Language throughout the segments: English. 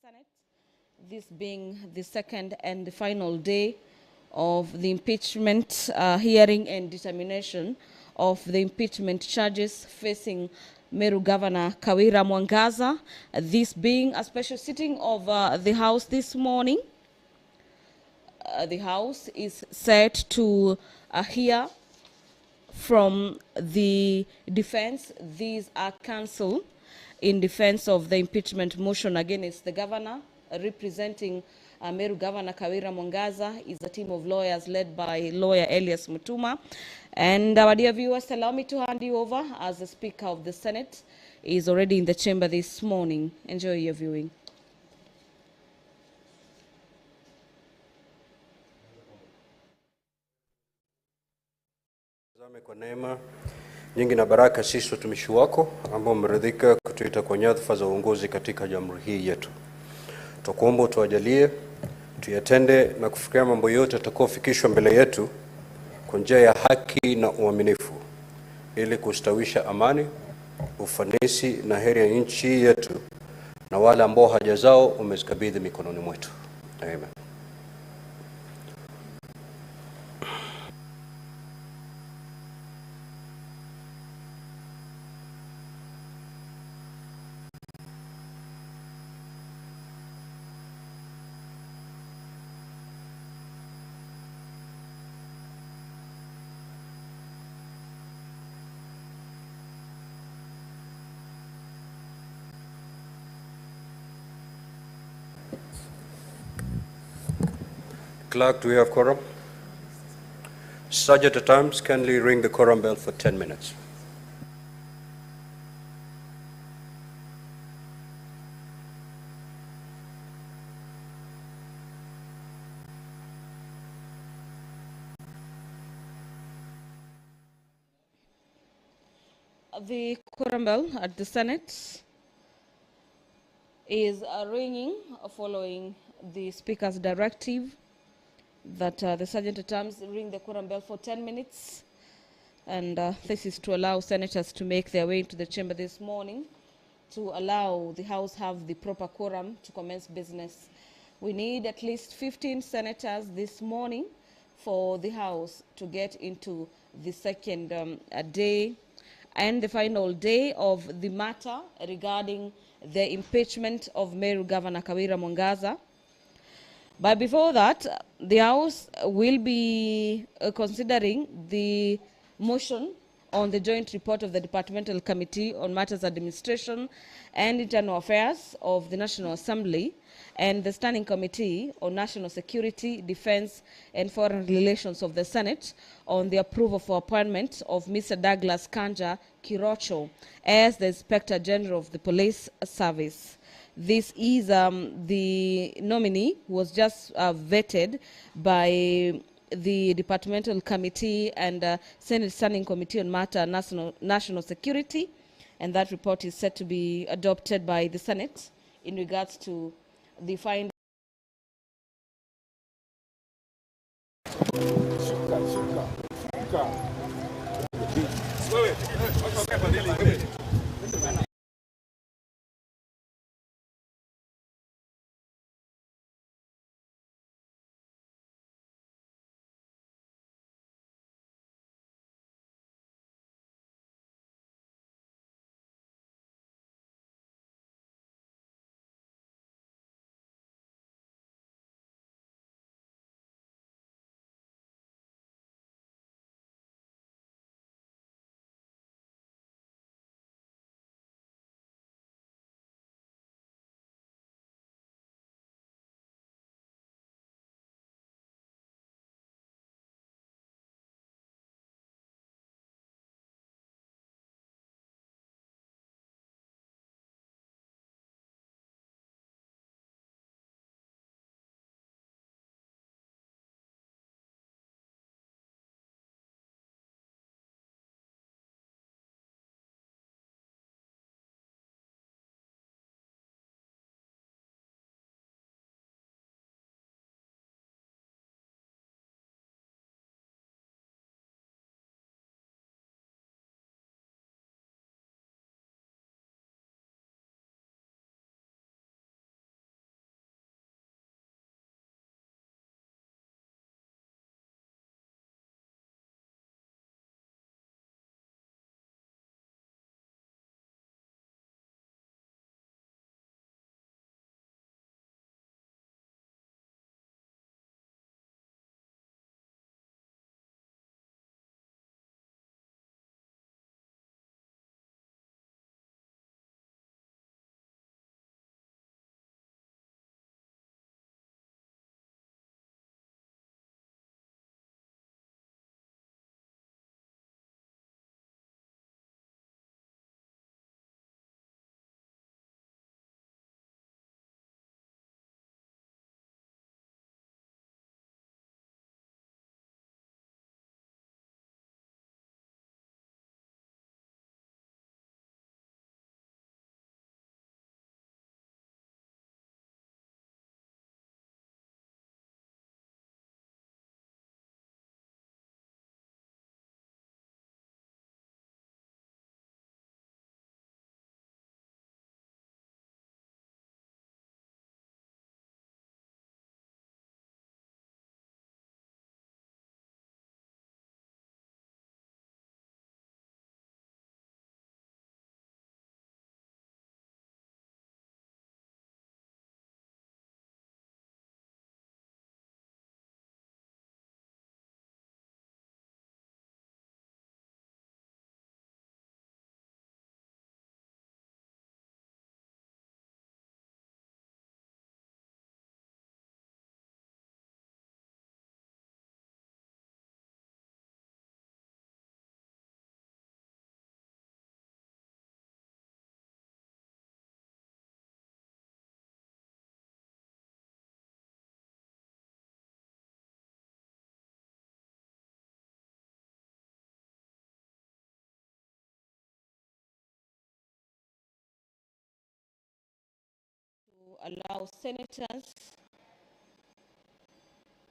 Senate, this being the second and the final day of the impeachment hearing and determination of the impeachment charges facing Meru Governor Kawira Mwangaza, this being a special sitting of the House this morning. The House is set to hear from the defense. These are counsel in defense of the impeachment motion against the governor. Representing Meru Governor Kawira Mwangaza is a team of lawyers led by lawyer Elias Mutuma. And our dear viewers, allow me to hand you over as the Speaker of the Senate is already in the chamber this morning. Enjoy your viewing. Kwa neema nyingi na baraka sisi watumishi wako ambao mmeridhika kutuita kwa nyadhifa za uongozi katika jamhuri hii yetu. Tukuomba utuajalie tuyatende na kufikia mambo yote yatakayofikishwa mbele yetu kwa njia ya haki na uaminifu ili kustawisha amani, ufanisi na heri ya nchi yetu na wale ambao haja zao umezikabidhi mikononi mwetu. Amen. Clerk, do we have quorum? Sergeant at arms, kindly ring the quorum bell for 10 minutes. The quorum bell at the Senate is ringing following the Speaker's directive that the Sergeant at Arms ring the quorum bell for 10 minutes. And this is to allow senators to make their way into the chamber this morning, to allow the House have the proper quorum to commence business. We need at least 15 senators this morning for the House to get into the second day and the final day of the matter regarding the impeachment of Meru Governor Kawira Mwangaza. But before that, the House will be considering the motion on the joint report of the Departmental Committee on Matters Administration and Internal Affairs of the National Assembly and the Standing Committee on National Security, Defense and Foreign Relations of the Senate on the approval for appointment of Mr. Douglas Kanja Kirocho as the Inspector General of the Police Service. This is the nominee who was just vetted by the Departmental Committee and Senate Standing Committee on National Security, and that report is set to be adopted by the Senate in regards to the findings. allow senators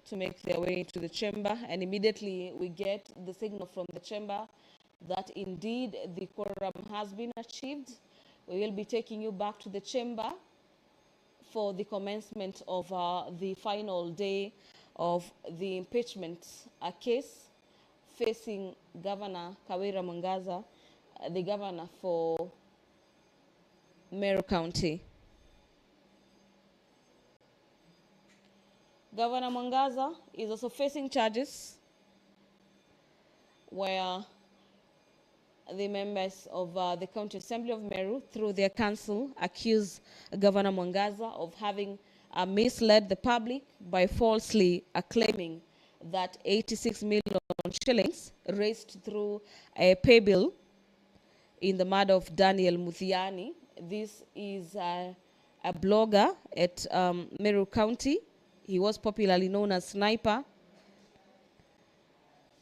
to make their way into the chamber, and immediately we get the signal from the chamber that indeed the quorum has been achieved. We will be taking you back to the chamber for the commencement of the final day of the impeachment case facing Governor Kawira Mwangaza, the governor for Meru County. Governor Mwangaza is also facing charges where the members of the County Assembly of Meru, through their council, accuse Governor Mwangaza of having misled the public by falsely claiming that 86 million shillings raised through a pay bill in the murder of Daniel Muthiani. This is a blogger at Meru County. He was popularly known as Sniper,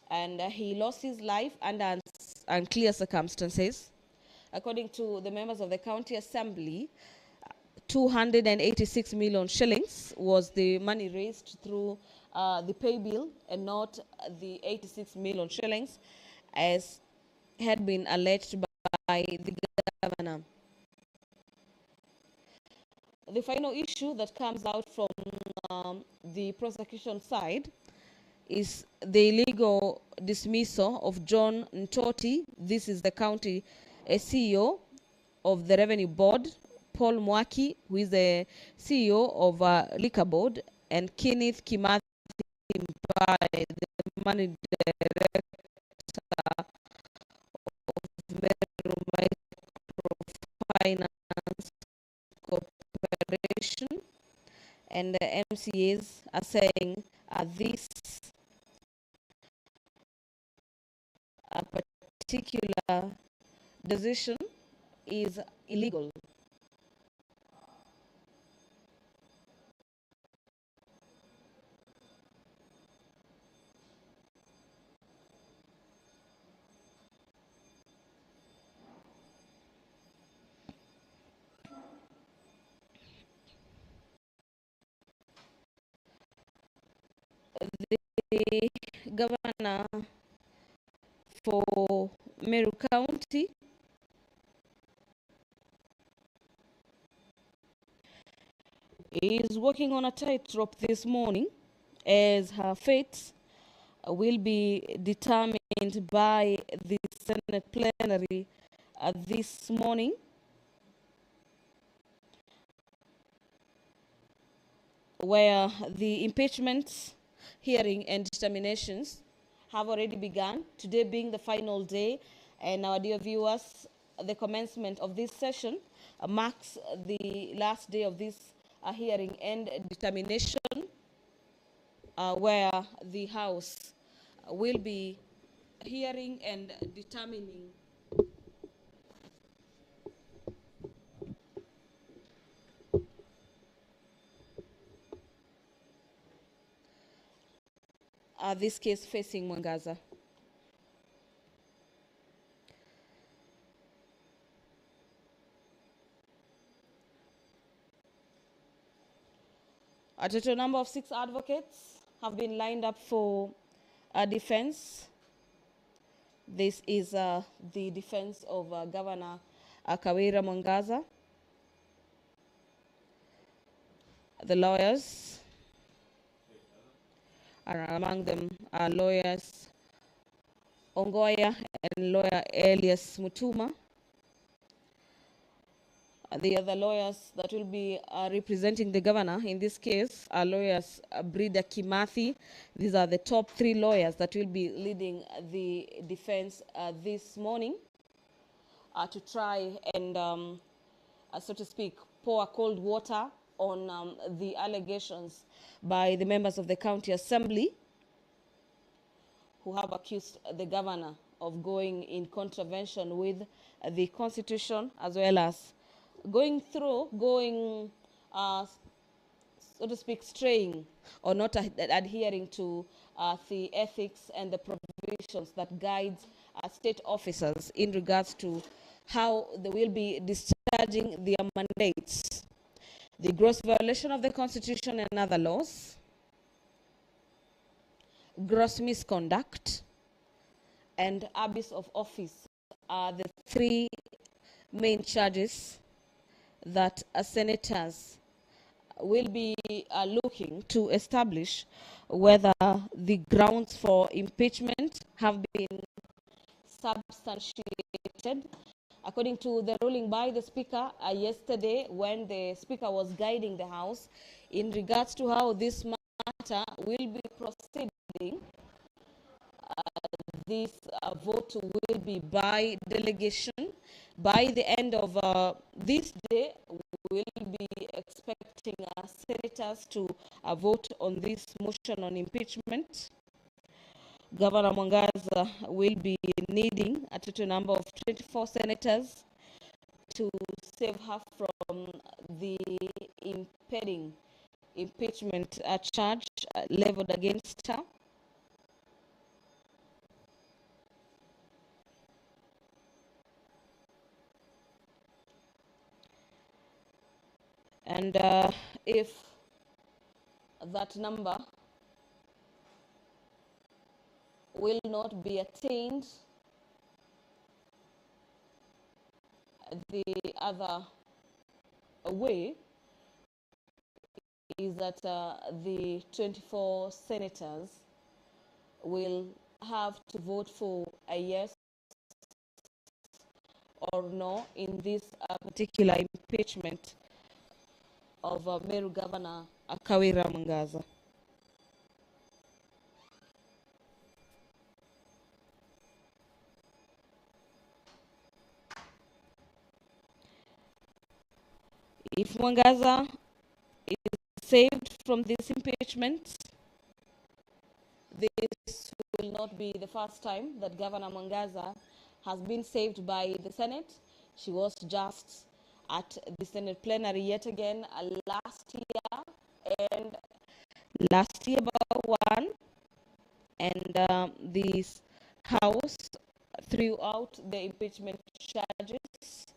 and he lost his life under unclear circumstances. According to the members of the County Assembly, 286 million shillings was the money raised through the pay bill and not the 86 million shillings as had been alleged by the governor. The final issue that comes out from the prosecution side is the illegal dismissal of John Ntoti. This is the county CEO of the Revenue Board, Paul Mwaki, who is the CEO of Liquor Board, and Kenneth Kimathi, the managing director of Meru Microfinance Corporation, and the MCAs are saying this particular decision is illegal. The governor for Meru County is working on a tightrope this morning as her fate will be determined by the Senate plenary this morning. Where the impeachment hearing and determinations have already begun, today being the final day. And our dear viewers, the commencement of this session marks the last day of this hearing and determination, where the House will be hearing and determining this case facing Mwangaza. A total number of 6 advocates have been lined up for defense. This is the defense of Governor Kawira Mwangaza. The lawyers, among them are lawyers Ongoya and lawyer Elias Mutuma. The other lawyers that will be representing the governor in this case are lawyers Brida Kimathi. These are the top 3 lawyers that will be leading the defense this morning to try and, so to speak, pour cold water on the allegations by the members of the County Assembly who have accused the governor of going in contravention with the Constitution, as well as going, so to speak, straying or not adhering to the ethics and the provisions that guide state officers in regards to how they will be discharging their mandates. the gross violation of the Constitution and other laws, gross misconduct, and abuse of office are the three main charges that senators will be looking to establish whether the grounds for impeachment have been substantiated. According to the ruling by the Speaker yesterday, when the Speaker was guiding the House in regards to how this matter will be proceeding, this vote will be by delegation. By the end of this day, we will be expecting senators to vote on this motion on impeachment. Governor Mwangaza will be needing a total number of 24 senators to save her from the impending impeachment charge leveled against her. And if that number will not be attained, the other way is that the 24 senators will have to vote for a yes or no in this particular impeachment of Meru Governor Kawira Mwangaza. If Mwangaza is saved from this impeachment, this will not be the first time that Governor Mwangaza has been saved by the Senate. She was just at the Senate plenary yet again last year about one, and this House threw out the impeachment charges,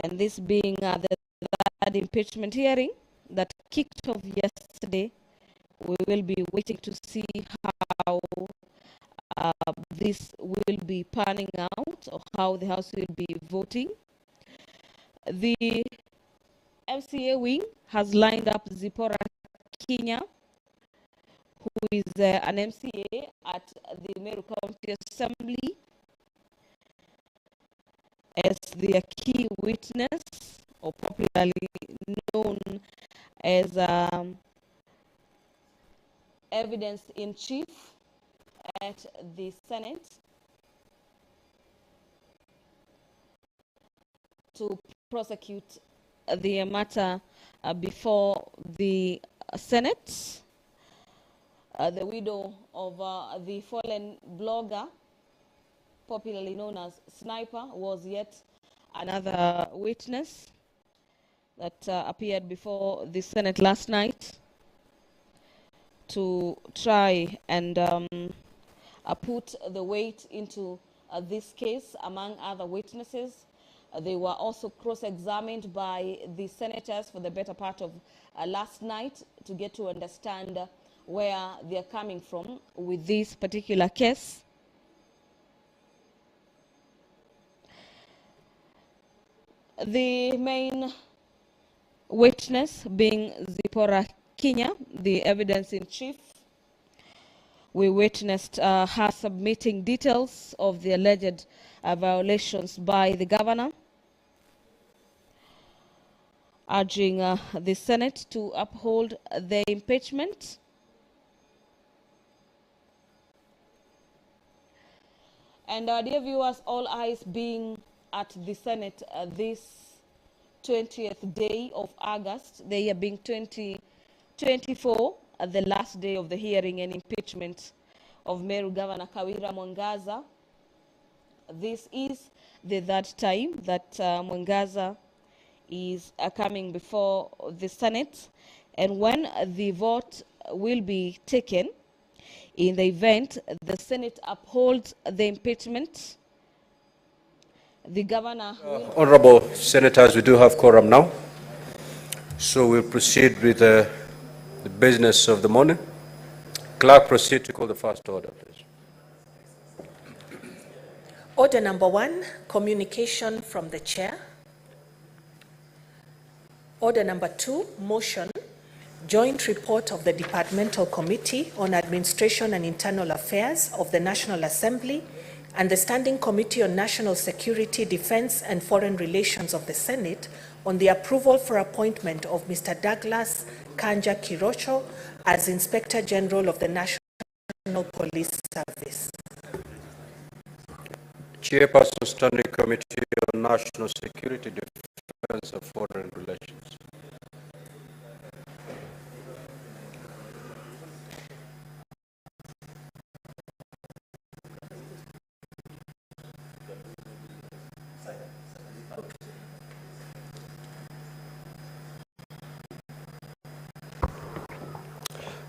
and this being the third impeachment hearing that kicked off yesterday. We will be waiting to see how this will be panning out, or how the House will be voting. The MCA wing has lined up Zipporah Kinya, who is an MCA at the Meru County Assembly, as the key witness, or popularly known as evidence in chief at the Senate, to prosecute the matter before the Senate. The widow of the fallen blogger, popularly known as Sniper, was yet another witness that appeared before the Senate last night to try and put the weight into this case. Among other witnesses, they were also cross-examined by the senators for the better part of last night to get to understand where they're coming from with this particular case. The main witness being Zipporah Kinya, the evidence in chief. We witnessed her submitting details of the alleged violations by the governor, urging the Senate to uphold the impeachment. And dear viewers, all eyes being at the Senate this 20th day of August, the year being 2024, the last day of the hearing and impeachment of Meru Governor Kawira Mwangaza. This is the third time that Mwangaza is coming before the Senate, and when the vote will be taken, in the event the Senate upholds the impeachment, the governor will... Honorable Senators, we do have quorum now. So we'll proceed with the business of the morning. Clerk, proceed to call the first order, please. Order number 1, communication from the chair. Order number 2, motion, joint report of the Departmental Committee on Administration and Internal Affairs of the National Assembly and the Standing Committee on National Security, Defense and Foreign Relations of the Senate on the approval for appointment of Mr. Douglas Kanja Kirocho as Inspector General of the National Police Service. Chairperson, Standing Committee on National Security, Defense and Foreign Relations.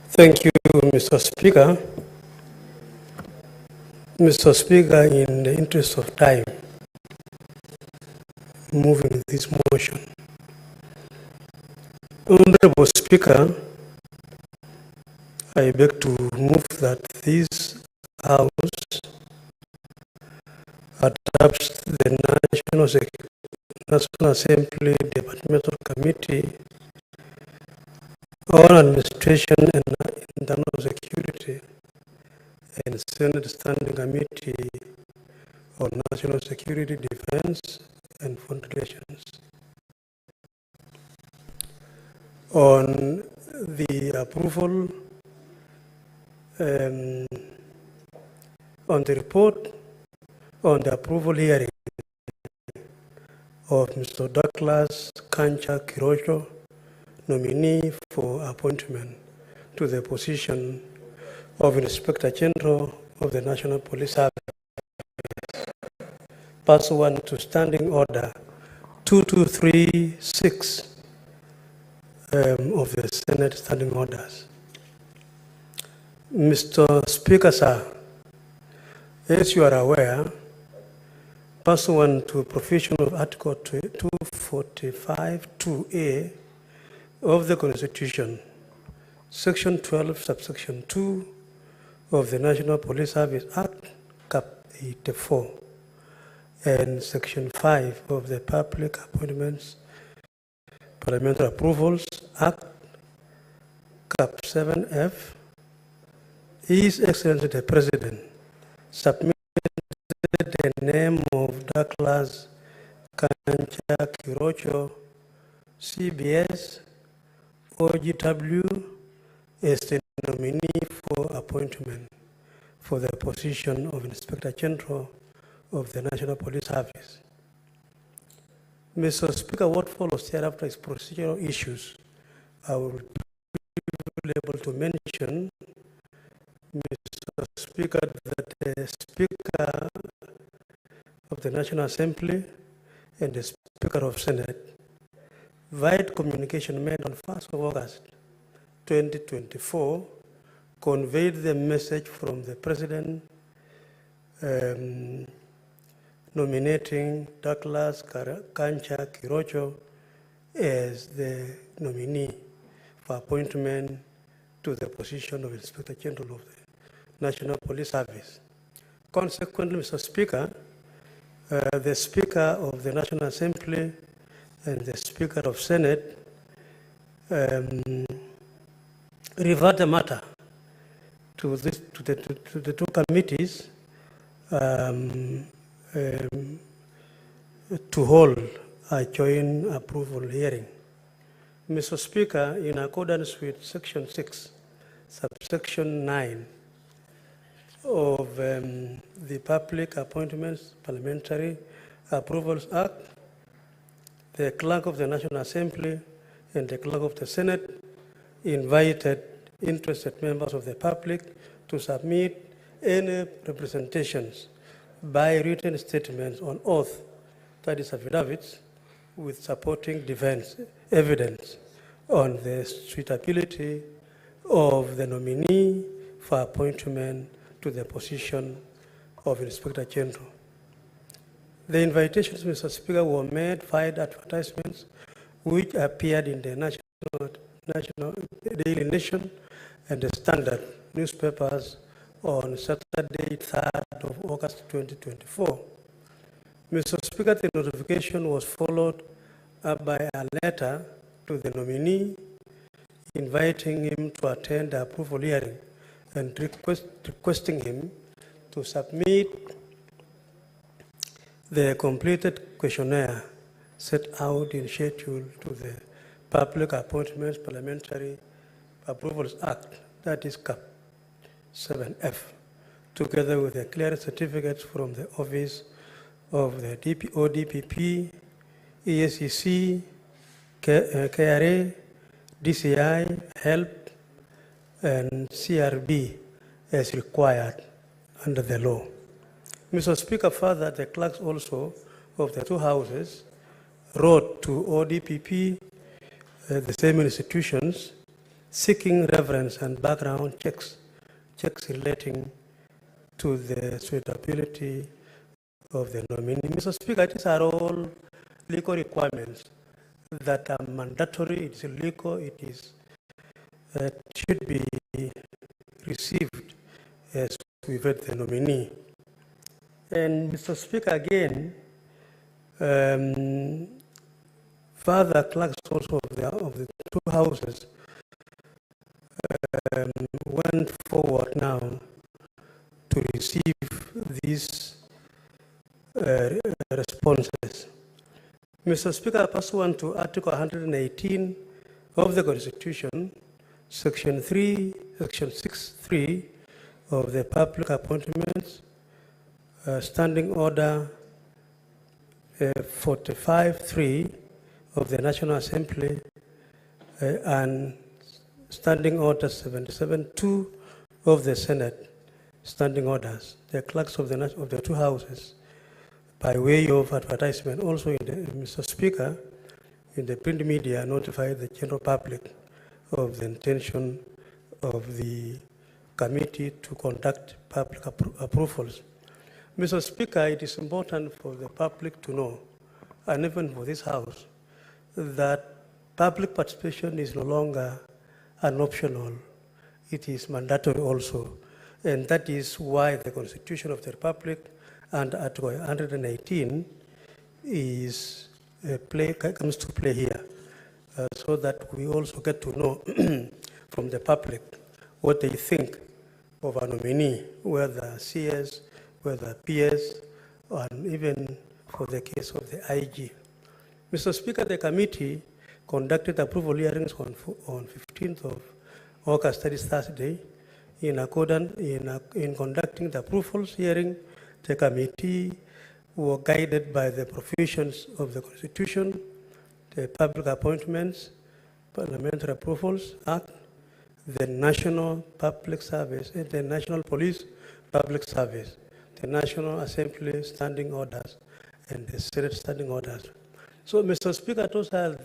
Thank you, Mr. Speaker. Mr. Speaker, in the interest of time, moving this motion. Honorable Speaker, I beg to move that this House adopts the National Assembly Departmental Committee on Administration and Internal Security and Senate Standing Committee on National Security, Defense and Foreign Relations on the approval on the report on the approval hearing of Mr. Douglas Kanja Kirocho, nominee for appointment to the position of Inspector General of the National Police Service, pursuant to Standing Order 2236 of the Senate Standing Orders. Mr. Speaker, sir, as you are aware, pursuant to provision of Article 245(2)(a) of the Constitution, Section 12, subsection 2 of the National Police Service Act, Cap 84, and Section 5 of the Public Appointments Parliamentary Approvals Act, Cap 7F, His Excellency the President submitted the name of Douglas Kanja Kirocho, CBS, OGW, as the nominee for appointment for the position of Inspector General of the National Police Service. Mr. Speaker, what follows thereafter is procedural issues. I will be able to mention, Mr. Speaker, that the Speaker of the National Assembly and the Speaker of Senate, via communication made on 1st of August 2024, conveyed the message from the President nominating Douglas Kanja Kirocho as the nominee for appointment to the position of Inspector General of the National Police Service. Consequently, Mr. Speaker, the Speaker of the National Assembly and the Speaker of Senate revert the matter to the two committees to hold a joint approval hearing. Mr. Speaker, in accordance with Section 6, subsection 9 of the Public Appointments Parliamentary Approvals Act, the Clerk of the National Assembly and the Clerk of the Senate invited interested members of the public to submit any representations by written statements on oath, that is affidavits, with supporting defense evidence on the suitability of the nominee for appointment to the position of Inspector General. The invitations, Mr. Speaker, were made via advertisements which appeared in the National Daily Nation and the Standard newspapers on Saturday, 3rd of August 2024. Mr. Speaker, the notification was followed up by a letter to the nominee inviting him to attend the approval hearing and requesting him to submit the completed questionnaire set out in schedule to the Public Appointments Parliamentary Approvals Act, that is CAP 7F, together with the clearance certificates from the Office of the ODPP, ESEC, KRA, DCI, HELP, and CRB as required under the law. Mr. Speaker, further, the clerks also of the two houses wrote to ODPP, the same institutions, seeking reference and background checks relating to the suitability of the nominee. Mr. Speaker, these are all legal requirements that are mandatory. It is illegal. It is should be received as we read the nominee. And Mr. Speaker, again, further clerks also of the two houses went forward now to receive these responses. Mr. Speaker, pursuant to Article 118 of the Constitution, Section 6.3 of the Public Appointments, Standing Order 45.3 of the National Assembly, and Standing Order 77.2 of the Senate, Standing Orders, the clerks of the two houses, by way of advertisement, also Mr. Speaker, in the print media, notified the general public of the intention of the committee to conduct public approvals. Mr. Speaker, it is important for the public to know, and even for this House, that public participation is no longer an optional, it is mandatory also. And that is why the Constitution of the Republic and Article 118 comes to play here, so that we also get to know from the public what they think of a nominee, whether CS, whether PS, and even for the case of the IG. Mr. Speaker, the committee conducted approval hearings on 15th of August, that is Thursday. In conducting the approvals hearing, the committee were guided by the provisions of the Constitution, the Public Appointments, Parliamentary Approvals Act, the National Public Service, the National Police Public Service, the National Assembly Standing Orders, and the Senate Standing Orders. So, Mr. Speaker, those are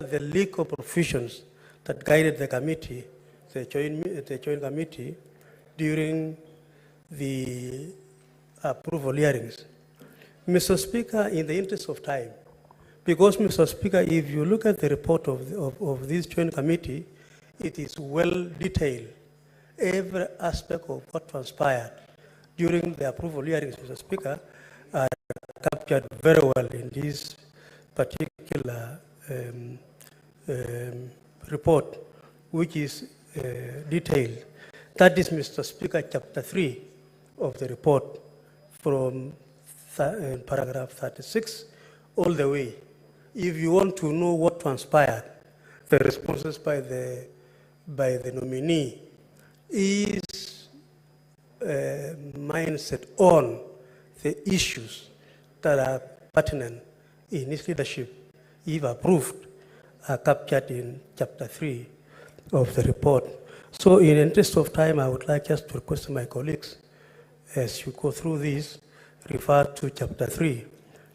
the legal provisions that guided the committee, the joint committee, during the approval hearings. Mr. Speaker, in the interest of time, because, Mr. Speaker, if you look at the report of this joint committee, it is well detailed. Every aspect of what transpired during the approval hearings, Mr. Speaker, are captured very well in this particular report, which is detailed. That is, Mr. Speaker, chapter 3 of the report, from paragraph 36 all the way. If you want to know what transpired, the responses by the nominee is mindset on the issues that are pertinent in his leadership, if approved, are captured in chapter 3 of the report. So in the interest of time, I would like just to request my colleagues, as you go through this, refer to chapter 3,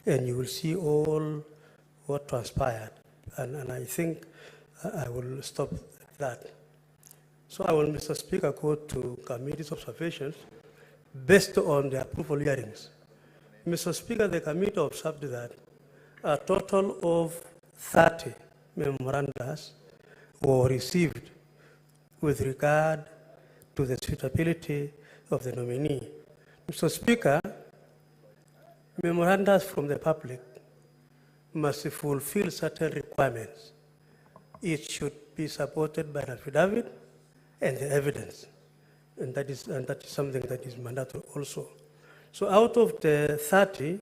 and you will see all what transpired. And I think I will stop that. So I will, Mr. Speaker, go to committee's observations based on the approval hearings. Mr. Speaker, the committee observed that a total of 30 memorandums were received with regard to the suitability of the nominee. Mr. Speaker, memorandums from the public must fulfill certain requirements. It should be supported by an affidavit and the evidence, and that is something that is mandatory also. So out of the 30,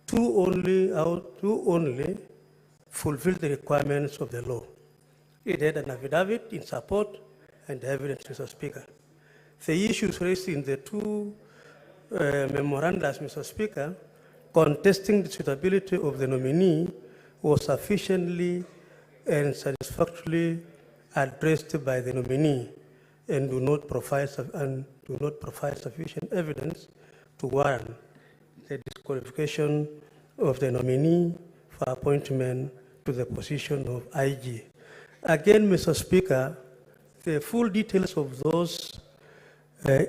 two only fulfill the requirements of the law. It had an affidavit in support and the evidence, Mr. Speaker. The issues raised in the two memorandums, Mr. Speaker, contesting the suitability of the nominee was sufficiently and satisfactorily addressed by the nominee and do not provide sufficient evidence to warrant the disqualification of the nominee for appointment to the position of IG. Again, Mr. Speaker, the full details of those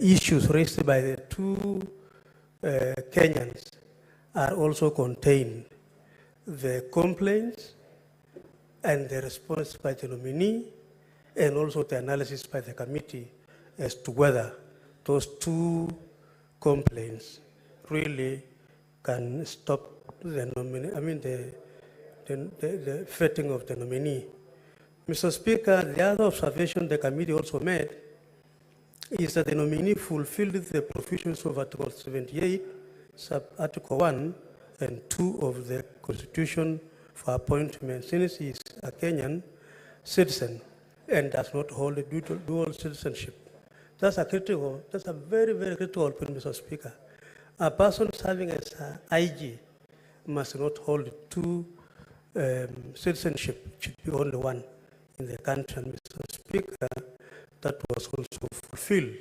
issues raised by the two Kenyans are also contained. The complaints and the response by the nominee, and also the analysis by the committee as to whether those two complaints really can stop the nominee, the vetting of the nominee. Mr. Speaker, the other observation the committee also made is that the nominee fulfilled the provisions of Article 78, Sub-Article 1 and 2 of the Constitution for appointment, since he is a Kenyan citizen and does not hold a dual citizenship. That's a very, very critical point, Mr. Speaker. A person serving as an IG must not hold two citizenship, should be only one in the country. And Mr. Speaker, that was also fulfilled.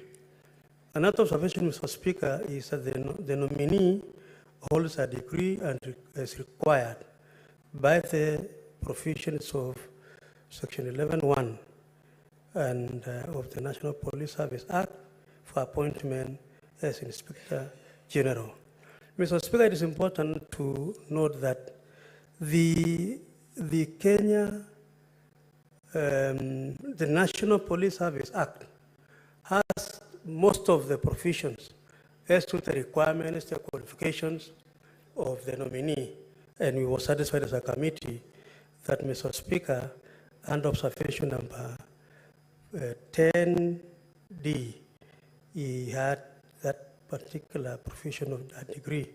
Another observation, Mr. Speaker, is that the nominee holds a degree and is required by the provisions of Section 11(1) and of the National Police Service Act for appointment as Inspector General. Mr. Speaker, it is important to note that the National Police Service Act has most of the provisions as to the requirements, the qualifications of the nominee. And we were satisfied as a committee that, Mr. Speaker, under observation number 10D, he had that particular provision of that degree.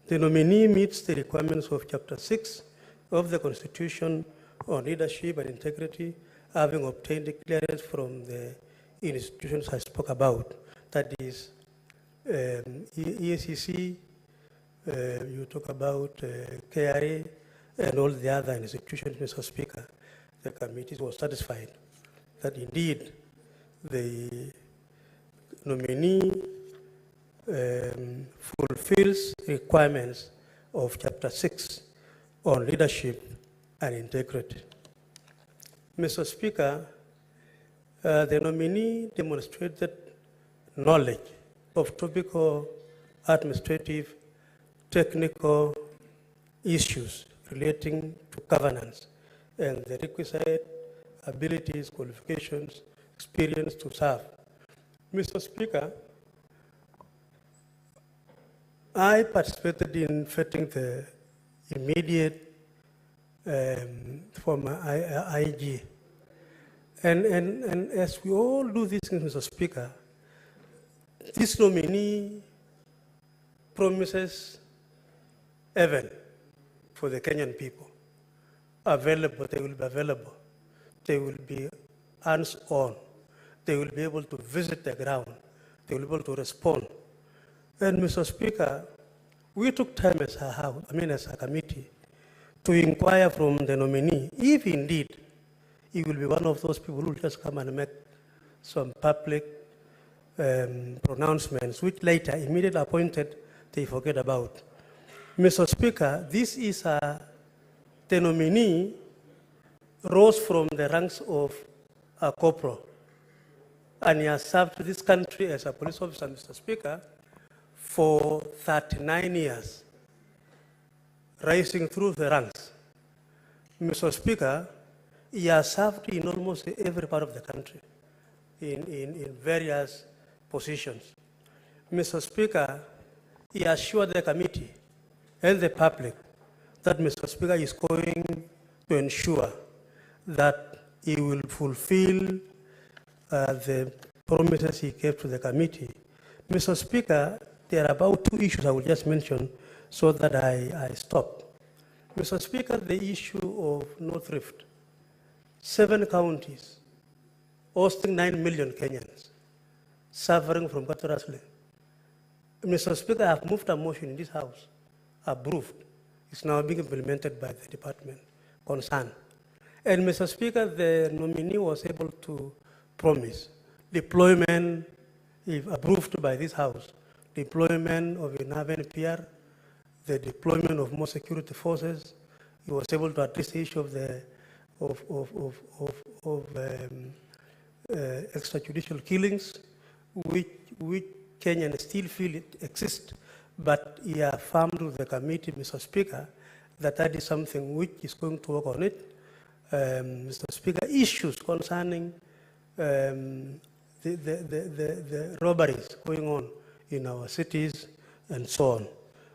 The nominee meets the requirements of Chapter 6 of the Constitution on leadership and integrity, having obtained clearance from the institutions I spoke about. That is EACC, you talk about KRA, and all the other institutions, Mr. Speaker. The committee was satisfied that indeed the nominee fulfills requirements of Chapter 6 on leadership and integrity. Mr. Speaker, the nominee demonstrated knowledge of topical, administrative, technical issues relating to governance and the requisite abilities, qualifications, experience to serve. Mr. Speaker, I participated in vetting the immediate former IG. And as we all do this, Mr. Speaker, this nominee promises heaven for the Kenyan people. Available, they will be available. They will be hands-on. They will be able to visit the ground. They will be able to respond. And Mr. Speaker, we took time as a committee to inquire from the nominee if indeed he will be one of those people who will just come and make some public pronouncements, which later, immediately appointed, they forget about. Mr. Speaker, this is the nominee rose from the ranks of a corporal, and he has served this country as a police officer, Mr. Speaker, for 39 years. rising through the ranks. Mr. Speaker, he has served in almost every part of the country in various positions. Mr. Speaker, he assured the committee and the public that Mr. Speaker is going to ensure that he will fulfill the promises he gave to the committee. Mr. Speaker, there are about 2 issues I will just mention so that I stop. Mr. Speaker, the issue of North Rift, 7 counties, hosting 9 million Kenyans, suffering from cattle rustling. Mr. Speaker, I have moved a motion in this House, approved. It's now being implemented by the department concerned. And Mr. Speaker, the nominee was able to promise deployment, if approved by this House, deployment of an NPR, the deployment of more security forces. He was able to address the issue of the extrajudicial killings, which Kenyans still feel it exists, but he affirmed to the committee, Mr. Speaker, that that is something which is going to work on it. Mr. Speaker, issues concerning the robberies going on in our cities and so on.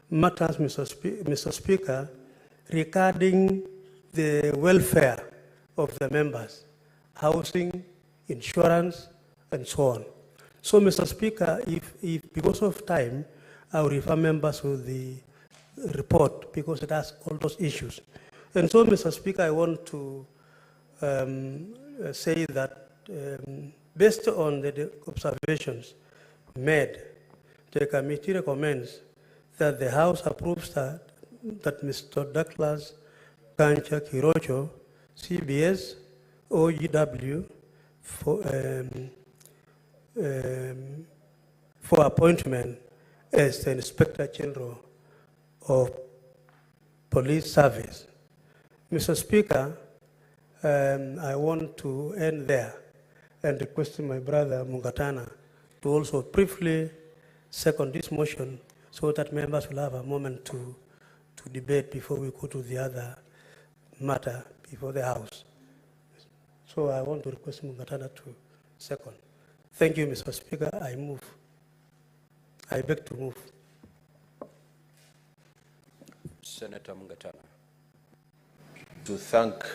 Matters, Mr. Speaker, regarding the welfare of the members, housing, insurance, and so on. So, Mr. Speaker, if because of time, I will refer members to the report because it has all those issues. And so, Mr. Speaker, I want to say that based on the observations made, the committee recommends that the House approves that Mr. Douglas Kanja Kirocho, CBS, OGW, for appointment as the Inspector General of Police Service. Mr. Speaker, I want to end there and request my brother Mungatana to also briefly second this motion so that members will have a moment to debate before we go to the other matter before the House. So I want to request Mungatana to second. Thank you, Mr. Speaker. I move. I beg to move. Senator Mungatana. To thank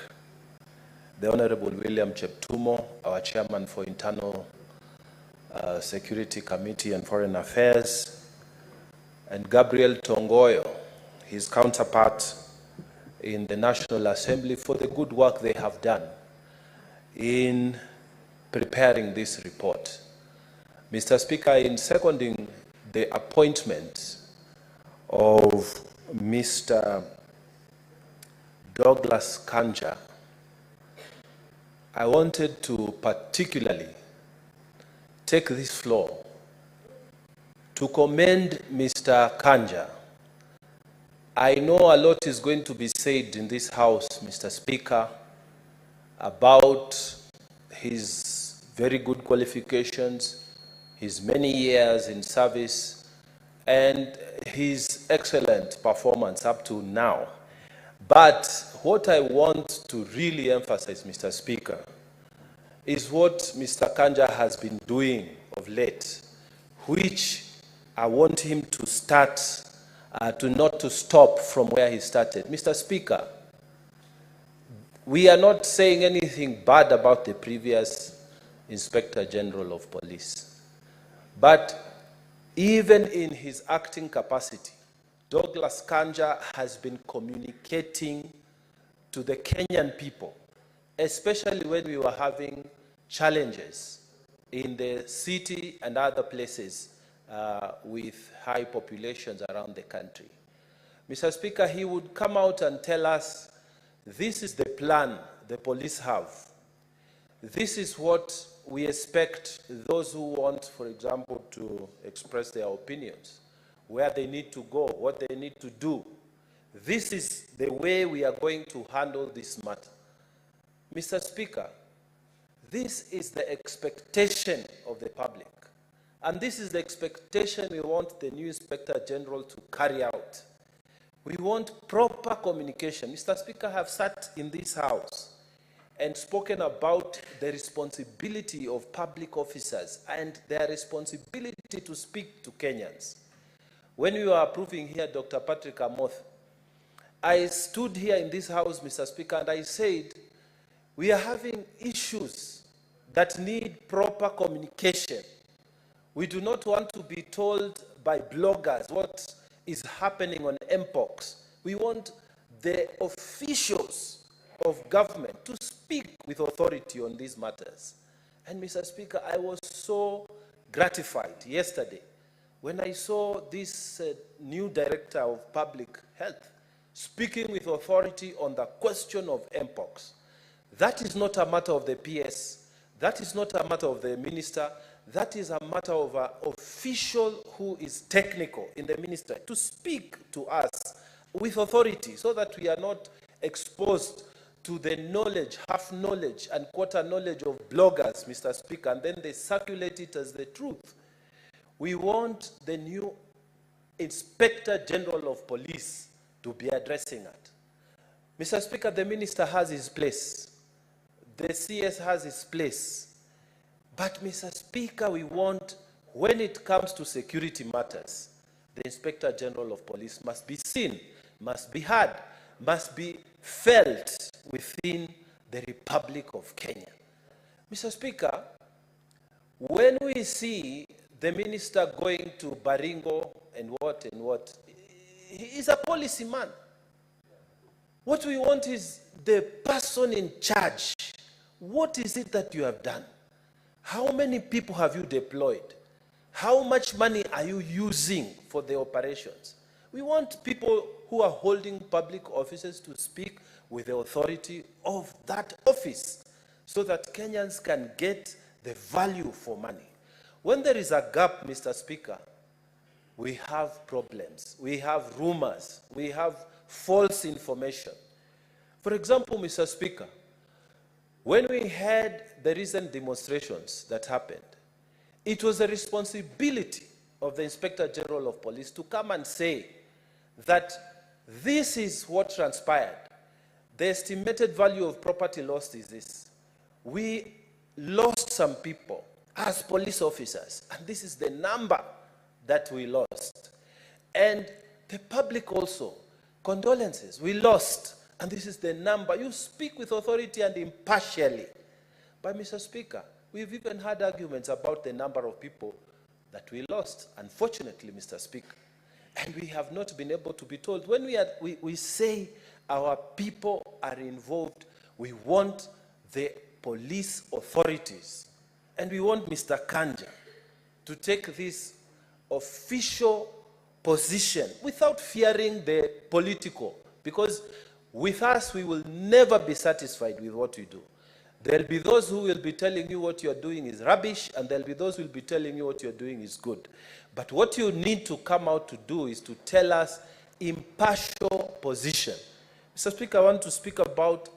the Honorable William Cheptumo, our Chairman for Internal Security Committee and Foreign Affairs, and Gabriel Tongoyo, his counterpart in the National Assembly, for the good work they have done in preparing this report. Mr. Speaker, in seconding the appointment of Mr. Douglas Kanja, I wanted to particularly take this floor to commend Mr. Kanja. I know a lot is going to be said in this House, Mr. Speaker, about his very good qualifications, his many years in service, and his excellent performance up to now. But what I want to really emphasize, Mr. Speaker, is what Mr. Kanja has been doing of late, which I want him to start, not to stop from where he started. Mr. Speaker, we are not saying anything bad about the previous Inspector General of Police. But even in his acting capacity, Douglas Kanja has been communicating to the Kenyan people, especially when we were having challenges in the city and other places with high populations around the country. Mr. Speaker, he would come out and tell us, this is the plan the police have. This is what we expect those who want, for example, to express their opinions, where they need to go, what they need to do. This is the way we are going to handle this matter. Mr. Speaker, this is the expectation of the public. And this is the expectation we want the new Inspector General to carry out. We want proper communication. Mr. Speaker, I have sat in this House and spoken about the responsibility of public officers and their responsibility to speak to Kenyans. When we were approving here Dr. Patrick Amoth, I stood here in this House, Mr. Speaker, and I said, we are having issues that need proper communication. We do not want to be told by bloggers what is happening on MPOX. We want the officials of government to speak with authority on these matters. And Mr. Speaker, I was so gratified yesterday when I saw this new director of public health speaking with authority on the question of MPOX. That is not a matter of the PS. That is not a matter of the minister. That is a matter of an official who is technical in the ministry to speak to us with authority so that we are not exposed to the knowledge, half knowledge and quarter knowledge of bloggers, Mr. Speaker, and then they circulate it as the truth. We want the new Inspector General of Police to be addressing it. Mr. Speaker, the minister has his place. The CS has his place. But, Mr. Speaker, we want, when it comes to security matters, the Inspector General of Police must be seen, must be heard, must be felt within the Republic of Kenya. Mr. Speaker, when we see the minister going to Baringo and what, he is a policy man. What we want is the person in charge. What is it that you have done? How many people have you deployed? How much money are you using for the operations? We want people who are holding public offices to speak with the authority of that office so that Kenyans can get the value for money. When there is a gap, Mr. Speaker, we have problems. We have rumors. We have false information. For example, Mr. Speaker, when we had the recent demonstrations that happened, it was the responsibility of the Inspector General of Police to come and say that this is what transpired. The estimated value of property lost is this. We lost some people as police officers, and this is the number that we lost. And the public also, condolences, we lost, and this is the number. You speak with authority and impartially. But, Mr. Speaker, we've even had arguments about the number of people that we lost, unfortunately, Mr. Speaker. And we have not been able to be told. When we say our people are involved, we want the police authorities, and we want Mr. Kanja to take this official position without fearing the political, because with us, we will never be satisfied with what we do. There'll be those who will be telling you what you're doing is rubbish, and there'll be those who will be telling you what you're doing is good. But what you need to come out to do is to tell us impartial position. Mr. Speaker, I want to speak about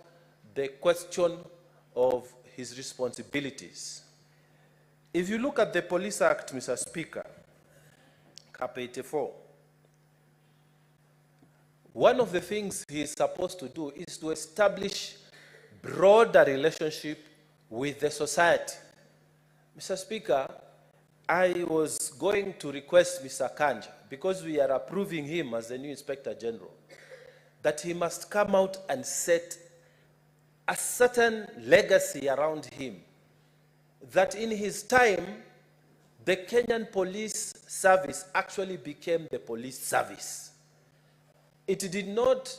the question of his responsibilities. If you look at the Police Act, Mr. Speaker, Cap 84, one of the things he is supposed to do is to establish broader relationship with the society. Mr. Speaker, I was going to request Mr. Kanja, because we are approving him as the new Inspector General, that he must come out and set a certain legacy around him, that in his time, the Kenyan police service actually became the police service. It did not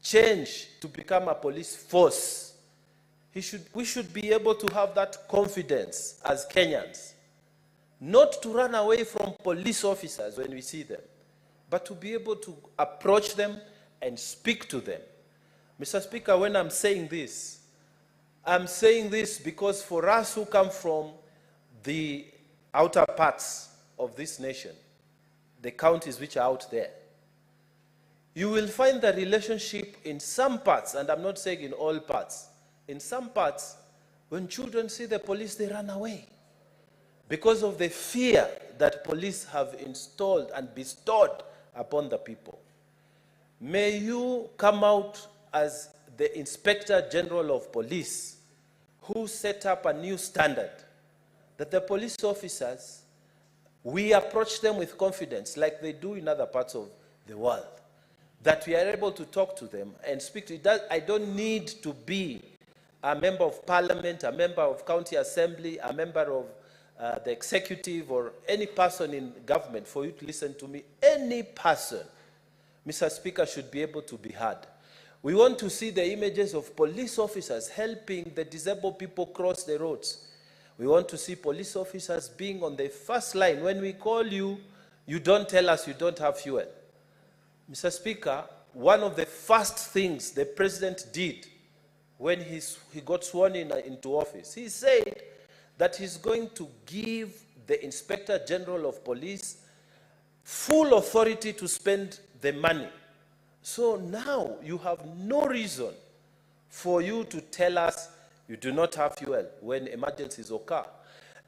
change to become a police force. We should be able to have that confidence as Kenyans, not to run away from police officers when we see them, but to be able to approach them and speak to them. Mr. Speaker, when I'm saying this because for us who come from the outer parts of this nation, the counties which are out there, you will find the relationship in some parts, and I'm not saying in all parts, in some parts, when children see the police, they run away because of the fear that police have installed and bestowed upon the people. may you come out as the Inspector General of Police who set up a new standard that the police officers, we approach them with confidence like they do in other parts of the world, that we are able to talk to them and speak to them. I don't need to be a member of parliament, a member of county assembly, a member of the executive, or any person in government for you to listen to me. Any person, Mr. Speaker, should be able to be heard. We want to see the images of police officers helping the disabled people cross the roads. We want to see police officers being on the first line. When we call you, you don't tell us you don't have fuel. Mr. Speaker, one of the first things the president did when he got sworn into office, he said that he's going to give the Inspector General of Police full authority to spend the money. So now you have no reason for you to tell us you do not have fuel when emergencies occur.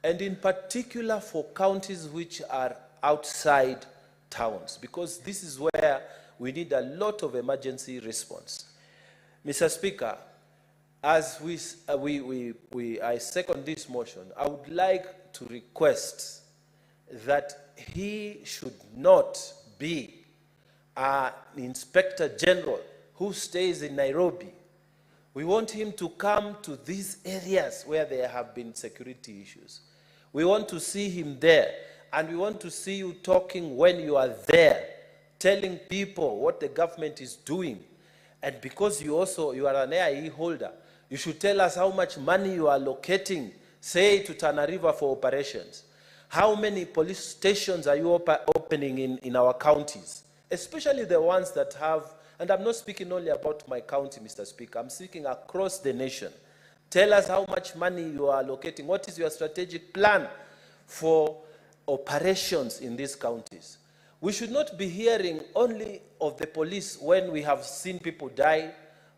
And in particular for counties which are outside towns, because this is where we need a lot of emergency response. Mr. Speaker, as I second this motion, I would like to request that he should not be an Inspector General who stays in Nairobi. We want him to come to these areas where there have been security issues. We want to see him there, and we want to see you talking when you are there, telling people what the government is doing. And because you are an AIE holder, you should tell us how much money you are allocating, say, to Tana River for operations. How many police stations are you opening in our counties? Especially the ones that have, and I'm not speaking only about my county, Mr. Speaker, I'm speaking across the nation. Tell us how much money you are allocating. What is your strategic plan for operations in these counties? We should not be hearing only of the police when we have seen people die,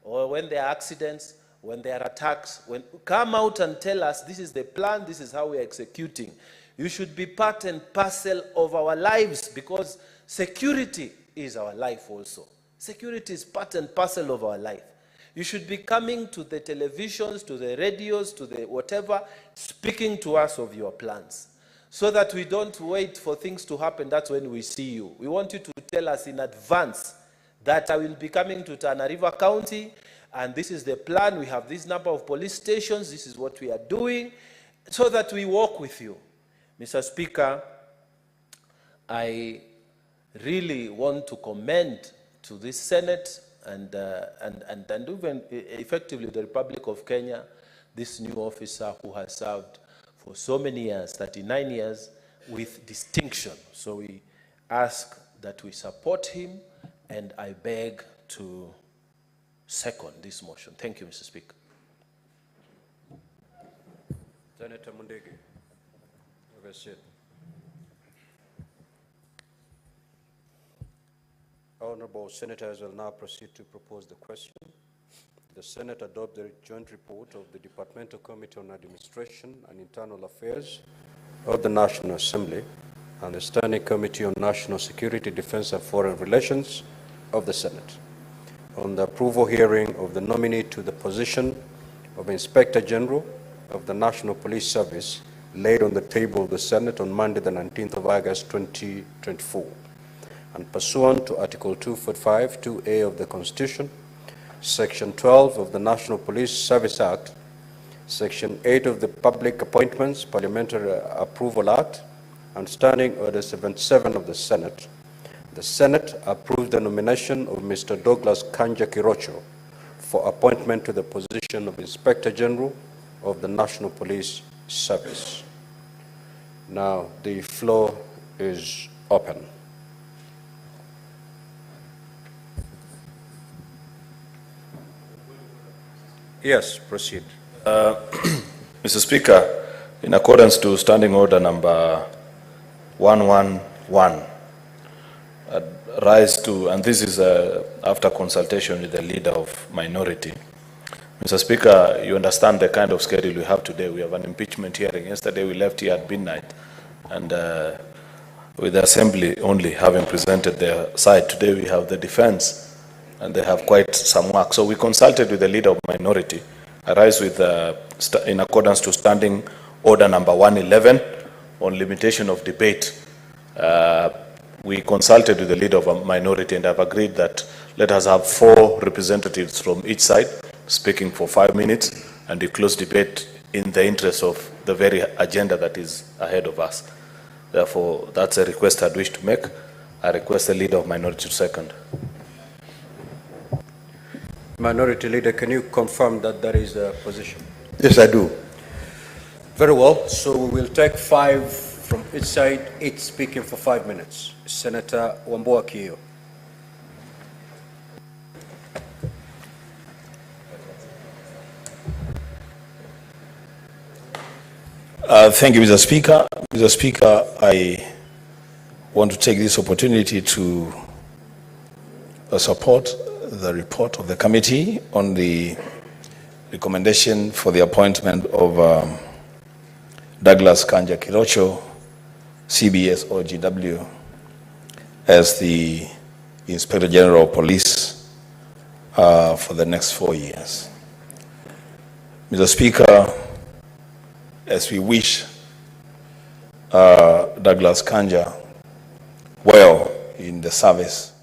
or when there are accidents, when there are attacks. Come out and tell us this is the plan, this is how we are executing. You should be part and parcel of our lives, because security is our life also. Security is part and parcel of our life. You should be coming to the televisions, to the radios, to the whatever, speaking to us of your plans, so that we don't wait for things to happen. That's when we see you. We want you to tell us in advance that I will be coming to Tana River County, and this is the plan. We have this number of police stations. This is what we are doing, so that we walk with you. Mr. Speaker, I really want to commend to this Senate and even effectively the Republic of Kenya, this new officer who has served for so many years, 39 years, with distinction. So we ask that we support him, and I beg to second this motion. Thank you, Mr. Speaker. Senator Mundege, have a seat. Honorable senators will now proceed to propose the question. The Senate adopt the joint report of the Departmental Committee on Administration and Internal Affairs of the National Assembly and the Standing Committee on National Security, Defense and Foreign Relations of the Senate on the approval hearing of the nominee to the position of Inspector General of the National Police Service laid on the table of the Senate on Monday, the 19th of August, 2024. And pursuant to Article 245, 2A of the Constitution, Section 12 of the National Police Service Act, Section 8 of the Public Appointments Parliamentary Approval Act, and Standing Order 77 of the Senate approved the nomination of Mr. Douglas Kanja Kirocho for appointment to the position of Inspector General of the National Police Service. Now, the floor is open. Yes, proceed. Mr. Speaker, in accordance to Standing Order number 111, rise to, and this is after consultation with the leader of minority. Mr. Speaker, you understand the kind of schedule we have today. We have an impeachment hearing. Yesterday we left here at midnight, and with the Assembly only having presented their side. Today we have the defense and they have quite some work. So we consulted with the leader of minority, arise with, in accordance to Standing Order number 111 on limitation of debate. We consulted with the leader of a minority and have agreed that let us have 4 representatives from each side speaking for 5 minutes, and we close debate in the interest of the very agenda that is ahead of us. Therefore, that's a request I'd wish to make. I request the leader of minority to second. Minority Leader, can you confirm that that is the position? Yes, I do. Very well. So we will take 5 from each side, each speaking for 5 minutes. Senator Wambua Kiyo. Thank you, Mr. Speaker. Mr. Speaker, I want to take this opportunity to support the report of the committee on the recommendation for the appointment of Douglas Kanja Kirocho, CBS or GW, as the Inspector General of Police for the next 4 years. Mr. Speaker, as we wish Douglas Kanja well in the service,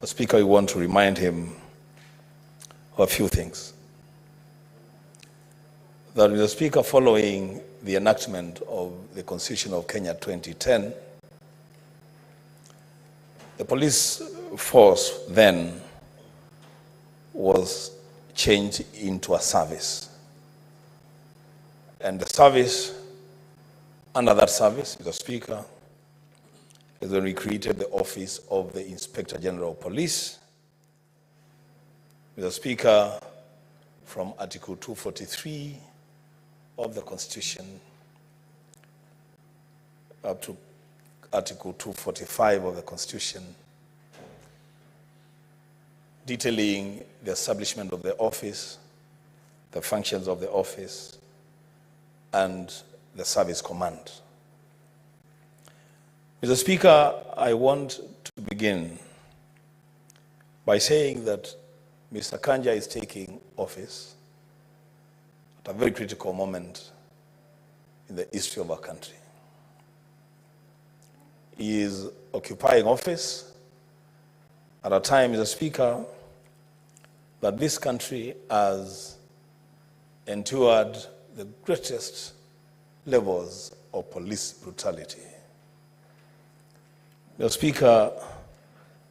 Mr. Speaker, we want to remind him of a few things. That, Mr. Speaker, following the enactment of the Constitution of Kenya 2010, the police force then was changed into a service. And the service, under that service, Mr. Speaker, is when we created the office of the Inspector General of Police. Mr. Speaker, from Article 243 of the Constitution up to Article 245 of the Constitution, detailing the establishment of the office, the functions of the office, and the service command. Mr. Speaker, I want to begin by saying that Mr. Kanja is taking office at a very critical moment in the history of our country. He is occupying office at a time, Mr. Speaker, that this country has endured the greatest levels of police brutality. Mr. Speaker,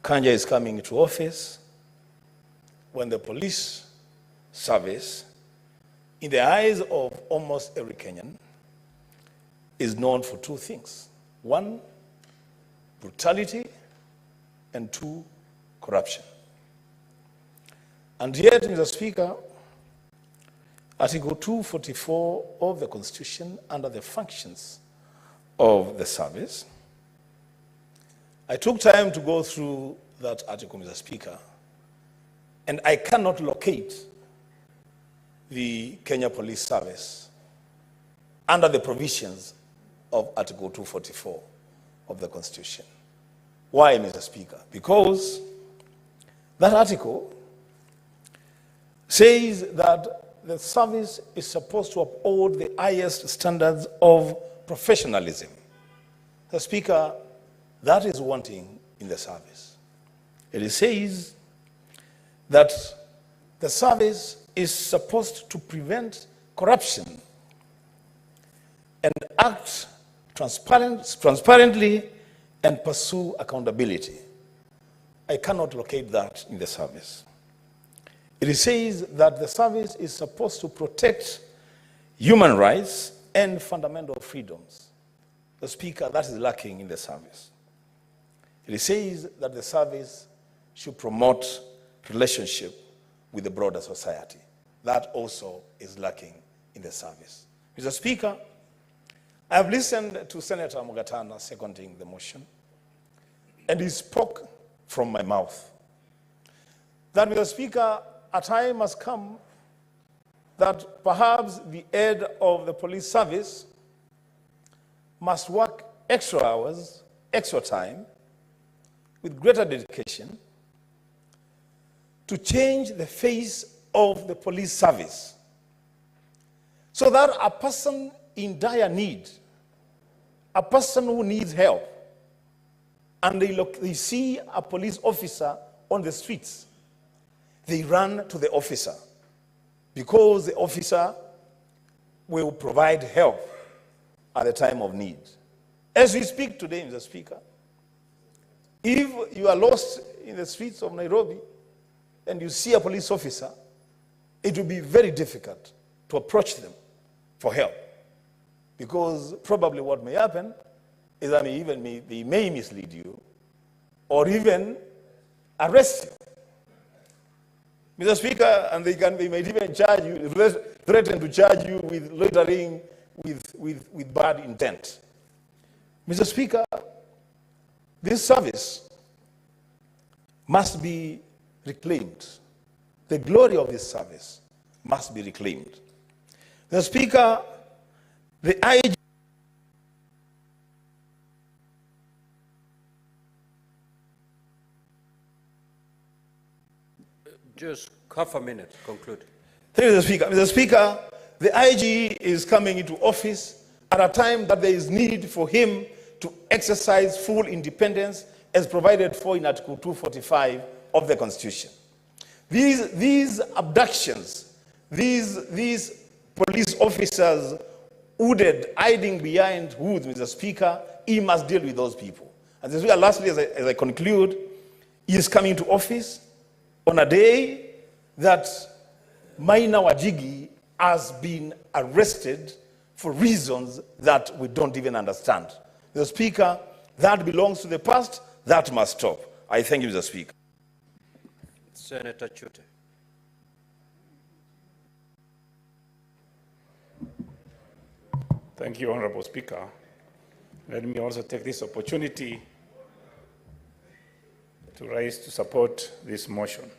Kanja is coming into office when the police service, in the eyes of almost every Kenyan, is known for 2 things. 1, brutality, and 2, corruption. And yet, Mr. Speaker, Article 244 of the Constitution, under the functions of the service, I took time to go through that article, Mr. Speaker, and I cannot locate the Kenya Police Service under the provisions of Article 244 of the Constitution. Why, Mr. Speaker? Because that article says that the service is supposed to uphold the highest standards of professionalism. The Speaker, that is wanting in the service. It says that the service is supposed to prevent corruption and act transparently and pursue accountability. I cannot locate that in the service. It says that the service is supposed to protect human rights and fundamental freedoms. The Speaker, that is lacking in the service. It says that the service should promote relationship with the broader society. That also is lacking in the service. Mr. Speaker, I have listened to Senator Mugatana seconding the motion, and he spoke from my mouth. That, Mr. Speaker, a time has come that perhaps the head of the police service must work extra hours, extra time, with greater dedication, to change the face of the police service so that a person in dire need, a person who needs help, and they see a police officer on the streets, they run to the officer because the officer will provide help at the time of need. As we speak today, Mr. Speaker, if you are lost in the streets of Nairobi and you see a police officer, it will be very difficult to approach them for help, because probably what may happen is that they may mislead you or even arrest you, Mr. Speaker, and they might even charge you, threaten to charge you with loitering with bad intent. Mr. Speaker, this service must be reclaimed. The glory of this service must be reclaimed. Mr. Speaker, the IG Just half a minute, conclude. Thank you, Mr. Speaker. Mr. Speaker, the IG is coming into office at a time that there is need for him to exercise full independence as provided for in Article 245 of the Constitution. These abductions, these police officers hooded, hiding behind hoods, Mr. Speaker, he must deal with those people. And Mr. Speaker, lastly, as I conclude, he is coming to office on a day that Maina Wajigi has been arrested for reasons that we don't even understand. Mr. Speaker, that belongs to the past. That must stop. I thank you, Mr. Speaker. Senator Chute. Thank you, Honorable Speaker. Let me also take this opportunity to rise to support this motion.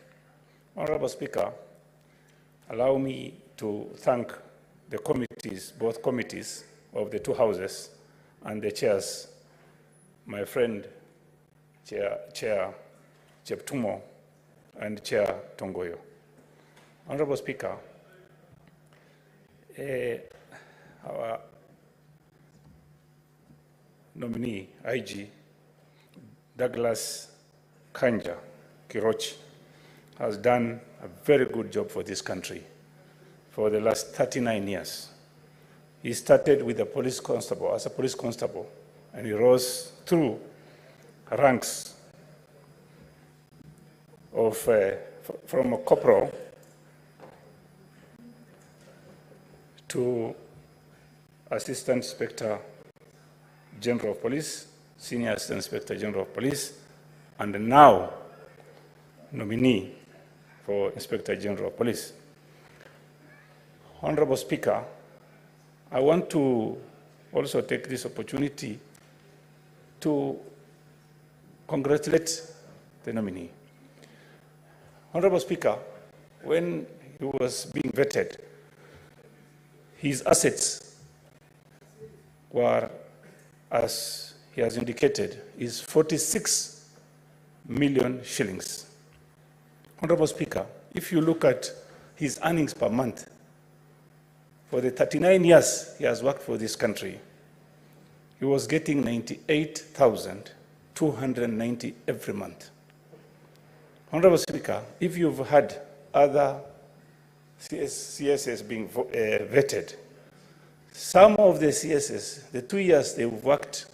Honorable Speaker, allow me to thank the committees, both committees of the two houses, and the chairs, my friend Chair Cheptumo and Chair Tongoyo. Honorable Speaker, our nominee, IG, Douglas Kanja Kirochi, has done a very good job for this country for the last 39 years. He started with a police constable, as a police constable, and he rose through ranks of, from a corporal to Assistant Inspector General of Police, Senior Assistant Inspector General of Police, and now nominee for Inspector General of Police. Honorable Speaker, I want to also take this opportunity to congratulate the nominee. Honorable Speaker, when he was being vetted, his assets were, as he has indicated, is 46 million shillings. Honorable Speaker, if you look at his earnings per month, for the 39 years he has worked for this country, he was getting 98,290 every month. Honorable Speaker, if you've had other CSS being vetted, some of the CSS, the 2 years they've worked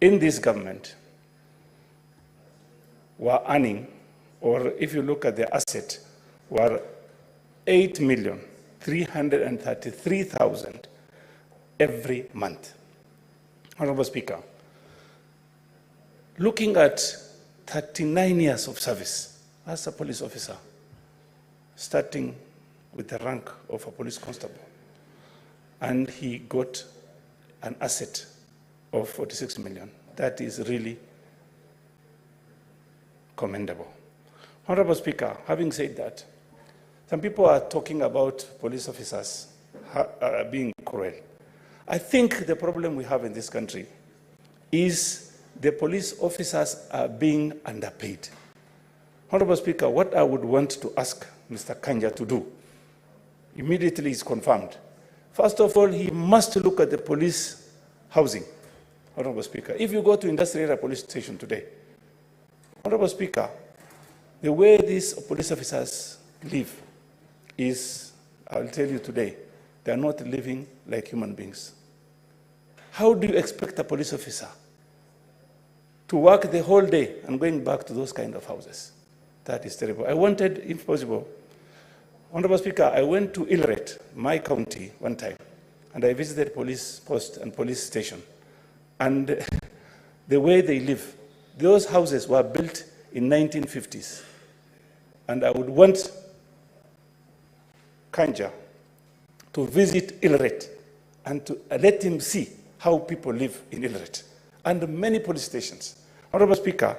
in this government, were earning, or if you look at the asset, were 8,333,000 every month. Honorable Speaker, looking at 39 years of service as a police officer, starting with the rank of a police constable, and he got an asset of 46 million. That is really commendable. Honorable Speaker, having said that, some people are talking about police officers being cruel. I think the problem we have in this country is the police officers are being underpaid. Honorable Speaker, what I would want to ask Mr. Kanja to do immediately is confirmed. First of all, he must look at the police housing. Honorable Speaker, if you go to Industrial Area Police Station today, Honorable Speaker, the way these police officers live is, I'll tell you today, they are not living like human beings. How do you expect a police officer to work the whole day and going back to those kind of houses? That is terrible. I wanted, if possible, Honorable Speaker, I went to Ilret, my county, one time, and I visited police post and police station. And the way they live, those houses were built in 1950s. And I would want Kanja to visit Ilret and to let him see how people live in Ilret and many police stations. Honorable Speaker,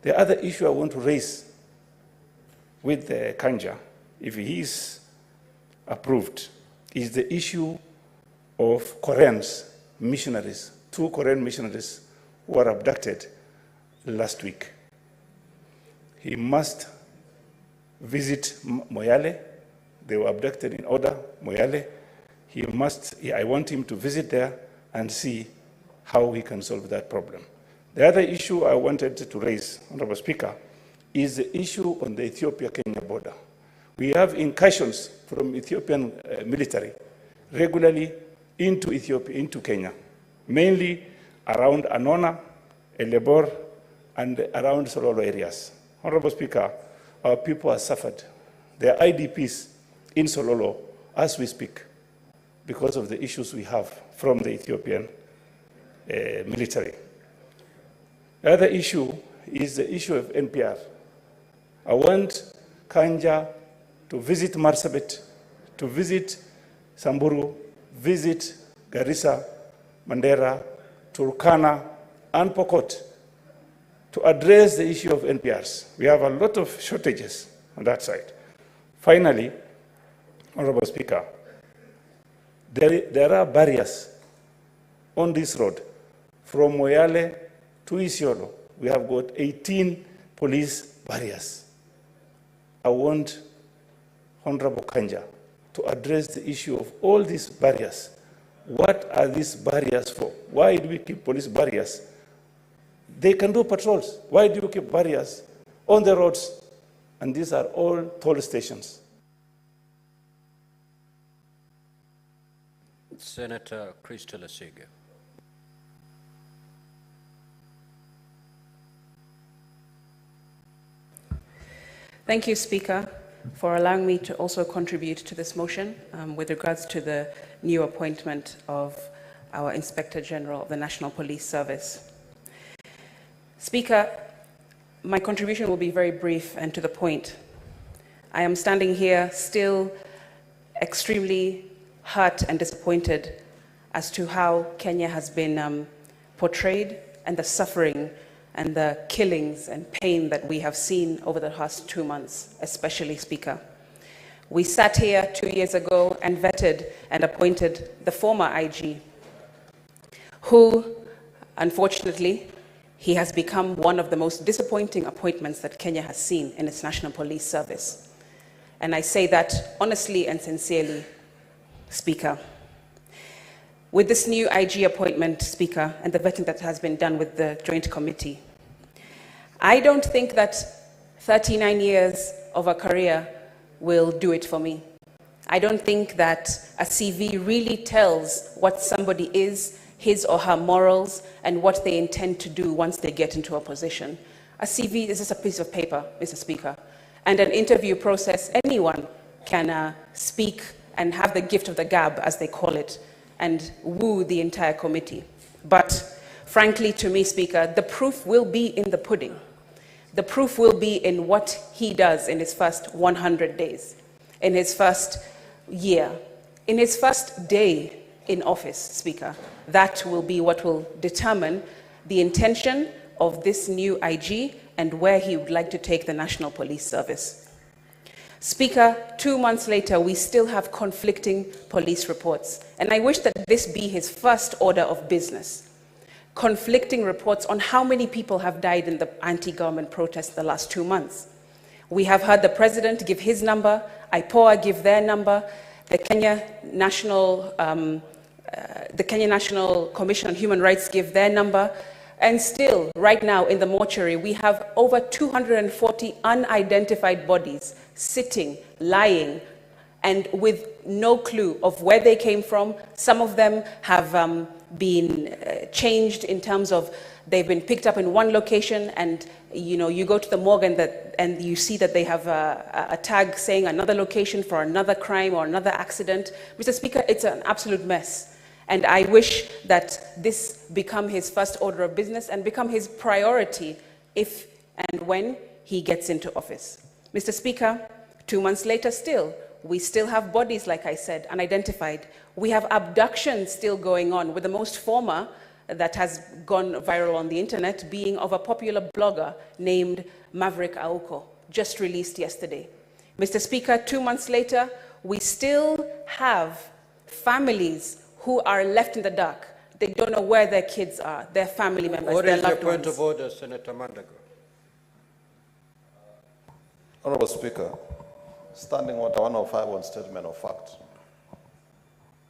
the other issue I want to raise with Kanja, if he is approved, is the issue of Koreans, missionaries, 2 Korean missionaries who were abducted last week. He must visit Moyale. They were abducted in Oda, Moyale. I want him to visit there and see how he can solve that problem. The other issue I wanted to raise, Honorable Speaker, is the issue on the Ethiopia-Kenya border. We have incursions from Ethiopian military regularly into Ethiopia, into Kenya, mainly around Anona, Elebor, and around Sololo areas. Honorable Speaker, our people have suffered. There are IDPs in Sololo as we speak because of the issues we have from the Ethiopian military. The other issue is the issue of NPR. I want Kanja to visit Marsabit, to visit Samburu, visit Garissa, Mandera, Turkana, and Pokot to address the issue of NPRs. We have a lot of shortages on that side. Finally, Honorable Speaker, there are barriers on this road. From Moyale to Isiolo, we have got 18 police barriers. I want Honorable Kanja to address the issue of all these barriers. What are these barriers for? Why do we keep police barriers? They can do patrols. Why do you keep barriers on the roads? And these are all toll stations. Senator Crystal Asige. Thank you, Speaker, for allowing me to also contribute to this motion with regards to the new appointment of our Inspector General of the National Police Service. Speaker, my contribution will be very brief and to the point. I am standing here still extremely hurt and disappointed as to how Kenya has been portrayed and the suffering and the killings and pain that we have seen over the past 2 months, especially, Speaker. We sat here 2 years ago and vetted and appointed the former IG, who, unfortunately, he has become one of the most disappointing appointments that Kenya has seen in its National Police Service. And I say that honestly and sincerely, Speaker. With this new IG appointment, Speaker, and the vetting that has been done with the Joint Committee, I don't think that 39 years of a career will do it for me. I don't think that a CV really tells what somebody is, his or her morals, and what they intend to do once they get into a position. A CV is just a piece of paper, Mr. Speaker. And an interview process, anyone can speak and have the gift of the gab, as they call it, and woo the entire committee. But frankly, to me, Speaker, the proof will be in the pudding. The proof will be in what he does in his first 100 days, in his first year, in his first day in office, Speaker. That will be what will determine the intention of this new IG and where he would like to take the National Police Service. Speaker, 2 months later, we still have conflicting police reports. And I wish that this be his first order of business. Conflicting reports on how many people have died in the anti-government protests the last 2 months. We have heard the president give his number, IPOA give their number, the Kenya National Commission on Human Rights give their number, and still, right now in the mortuary, we have over 240 unidentified bodies sitting, lying, and with no clue of where they came from. Some of them have been changed in terms of they've been picked up in one location, and you go to the morgue and you see that they have a tag saying another location for another crime or another accident. Mr. Speaker, it's an absolute mess. And I wish that this become his first order of business and become his priority if and when he gets into office. Mr. Speaker, 2 months later still, we still have bodies, like I said, unidentified. We have abductions still going on, with the most former that has gone viral on the internet being of a popular blogger named Maverick Auko, just released yesterday. Mr. Speaker, 2 months later, we still have families who are left in the dark. They don't know where their kids are, their family members, What their is your loved point ones. of order, Senator Mandago? Honorable Speaker, standing order 105 on statement of fact.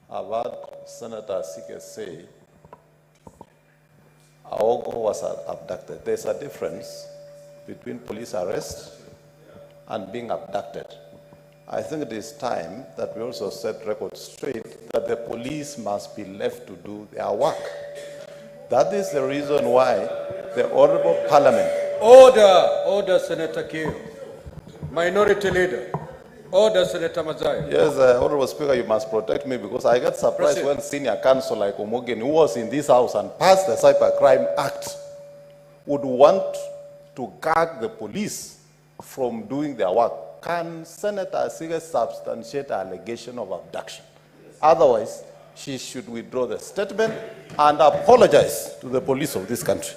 I've heard Senator Sike say Aogo was abducted. There's a difference between police arrest and being abducted. I think it is time that we also set records straight that the police must be left to do their work. That is the reason why the Honorable Parliament... Order, Senator Kiyo. Minority Leader. Order, Senator Mazai. Yes, Honorable Speaker, you must protect me, because I get surprised Proceed. when senior counsel like Omogen, who was in this house and passed the Cybercrime Act, would want to gag the police from doing their work. Can Senator Sige substantiate allegation of abduction? Otherwise, she should withdraw the statement and apologize to the police of this country.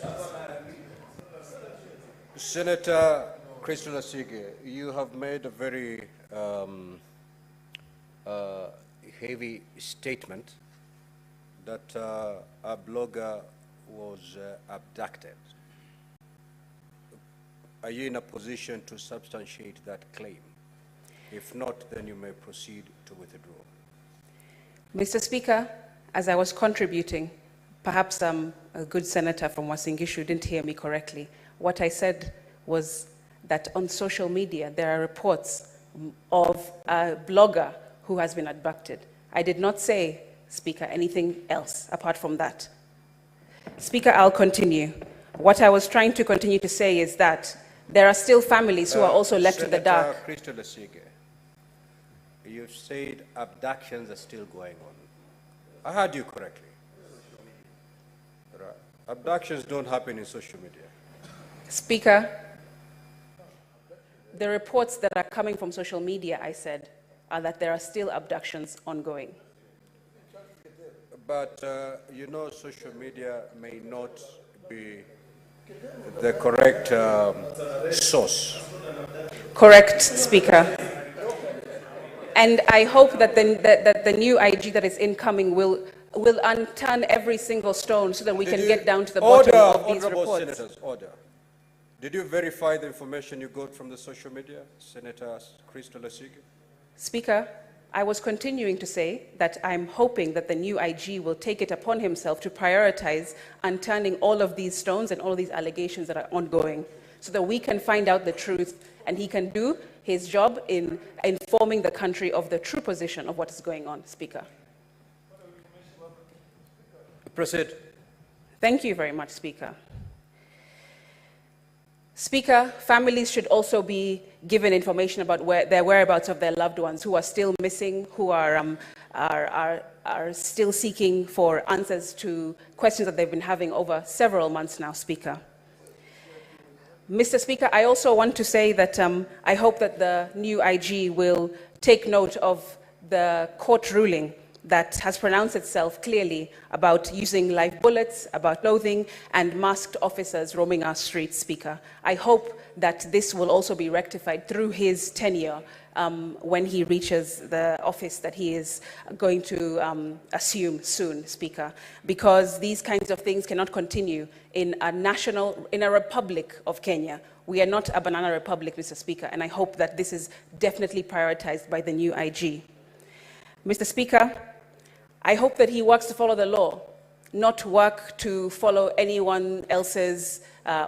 Senator Crystal Asige, you have made a very heavy statement that a blogger was abducted. Are you in a position to substantiate that claim? If not, then you may proceed to withdraw. Mr. Speaker, as I was contributing, perhaps a good senator from Wasingishu didn't hear me correctly. What I said was that on social media there are reports of a blogger who has been abducted. I did not say, Speaker, anything else apart from that. Speaker, I'll continue. What I was trying to continue to say is that there are still families who are also left in the dark. Senator Crystal Asige, you've said abductions are still going on. I heard you correctly. Right. Abductions don't happen in social media. Speaker, the reports that are coming from social media, I said, are that there are still abductions ongoing. But, social media may not be the correct source. Correct, Speaker. And I hope that the new IG that is incoming will unturn every single stone so that we can get down to the bottom of these reports. Senators, order. Did you verify the information you got from the social media, Senator Crystal Asige? Speaker, I was continuing to say that I'm hoping that the new IG will take it upon himself to prioritize unturning all of these stones and all of these allegations that are ongoing so that we can find out the truth and he can do his job in informing the country of the true position of what is going on, Speaker. Proceed. Thank you very much, Speaker. Speaker, families should also be given information about their whereabouts of their loved ones who are still missing, who are still seeking for answers to questions that they've been having over several months now, Speaker. Mr. Speaker, I also want to say that I hope that the new IG will take note of the court ruling that has pronounced itself clearly about using live bullets, about clothing, and masked officers roaming our streets, Speaker. I hope that this will also be rectified through his tenure when he reaches the office that he is going to assume soon, Speaker, because these kinds of things cannot continue in a republic of Kenya We are not a banana republic, Mr. Speaker, and I hope that this is definitely prioritized by the new IG. Mr. Speaker, I hope that he works to follow the law, not work to follow anyone else's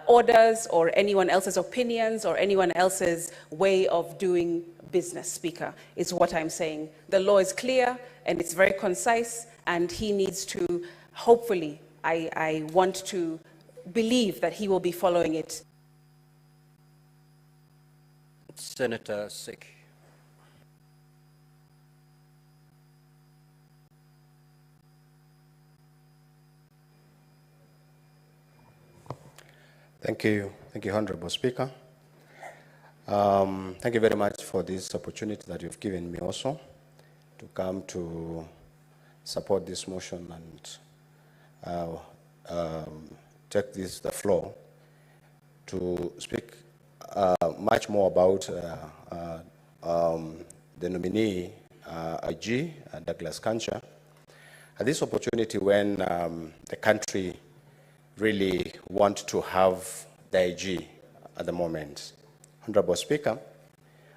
orders or anyone else's opinions or anyone else's way of doing business, Speaker, is what I'm saying. The law is clear and it's very concise, and he needs to, hopefully, I want to believe that he will be following it. Senator Sek. Thank you, Honorable Speaker. Thank you very much for this opportunity that you've given me also to come to support this motion and take the floor to speak much more about the nominee, IG, Douglas Kancha. At this opportunity when the country really want to have the IG at the moment. Honorable Speaker,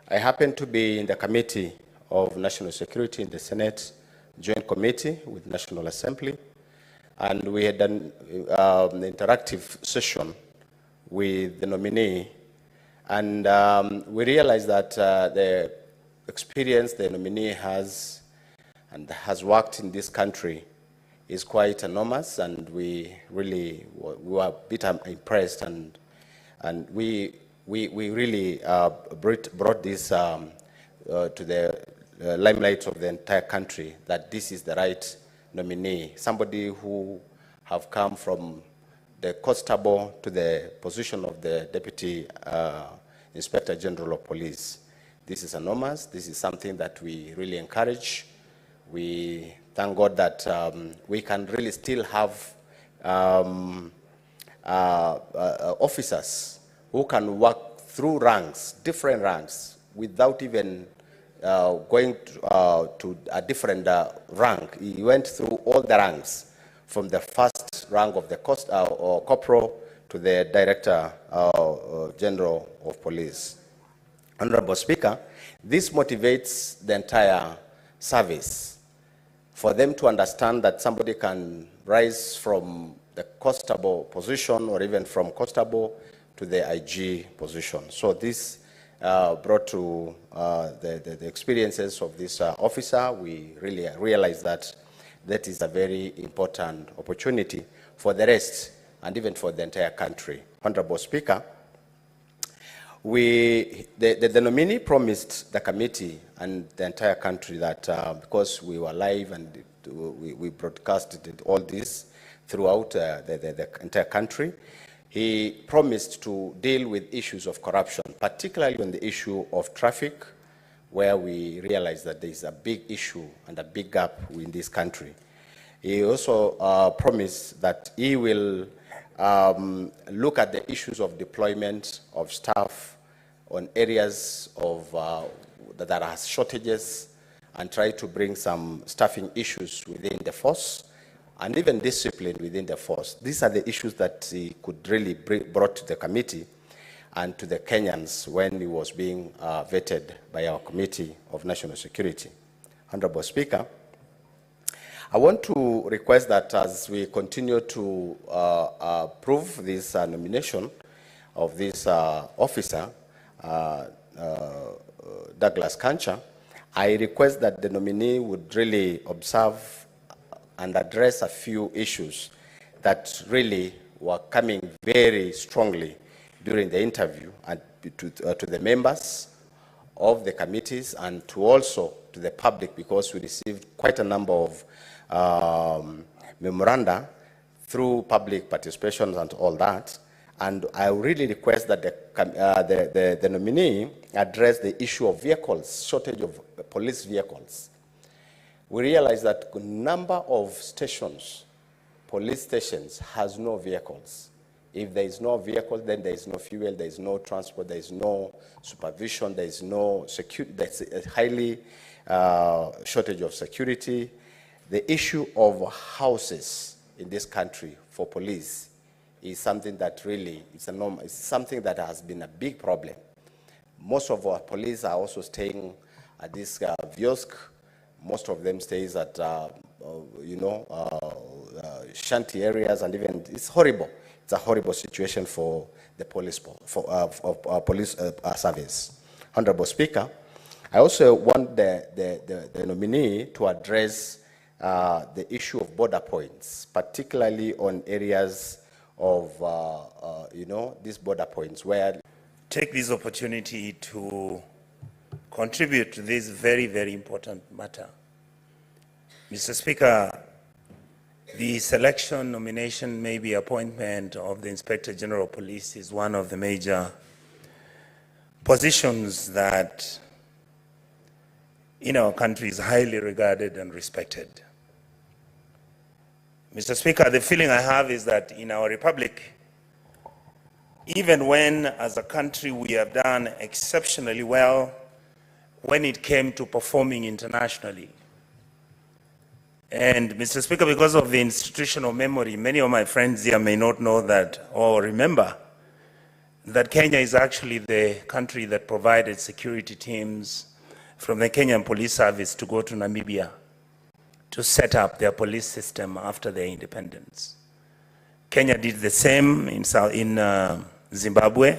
I happen to be in the Committee of National Security in the Senate Joint Committee with National Assembly, and we had done an interactive session with the nominee, and we realized that the experience the nominee has and has worked in this country is quite enormous, and we really were a bit impressed, and we really brought this to the limelight of the entire country, that this is the right nominee, somebody who have come from the constable to the position of the Deputy Inspector General of Police. This is enormous. This is something that we really encourage. We thank God that we can really still have officers who can work through ranks, different ranks, without even going to a different rank. He went through all the ranks, from the first rank of the corporal to the Director General of Police. Honorable Speaker, this motivates the entire service for them to understand that somebody can rise from the constable position or even from constable to the IG position. So this brought to the experiences of this officer. We really realized that that is a very important opportunity for the rest and even for the entire country. Honorable Speaker, the nominee promised the committee and the entire country that because we were live and we broadcasted all this throughout the entire country, he promised to deal with issues of corruption, particularly on the issue of traffic, where we realize that there is a big issue and a big gap in this country. He also promised that he will look at the issues of deployment of staff on areas of that are shortages and try to bring some staffing issues within the force and even discipline within the force. These are the issues that he could really brought to the committee and to the Kenyans when he was being vetted by our Committee of National Security. Honorable Speaker, I want to request that as we continue to approve this nomination of this officer, Douglas Kancha, I request that the nominee would really observe and address a few issues that really were coming very strongly during the interview, and to the members of the committees and to also to the public, because we received quite a number of memoranda through public participations and all that. And I really request that the nominee address the issue of vehicles, shortage of police vehicles. We realize that a number of stations, police stations, has no vehicles. If there is no vehicle, then there is no fuel, there is no transport, there is no supervision, there is no security, there's a highly shortage of security. The issue of houses in this country for police is something that really, it's something that has been a big problem. Most of our police are also staying at this Viosk. Most of them stays at, shanty areas, and even, it's horrible. It's a horrible situation for the police, police service. Honorable Speaker, I also want the nominee to address the issue of border points, particularly on areas of, these border points where... Take this opportunity to contribute to this very, very important matter. Mr. Speaker, the selection, nomination, maybe appointment of the Inspector General of Police is one of the major positions that in our country is highly regarded and respected. Mr. Speaker, the feeling I have is that in our republic, even when as a country we have done exceptionally well when it came to performing internationally. And Mr. Speaker, because of the institutional memory, many of my friends here may not know that or remember that Kenya is actually the country that provided security teams from the Kenyan Police Service to go to Namibia to set up their police system after their independence. Kenya did the same in Zimbabwe.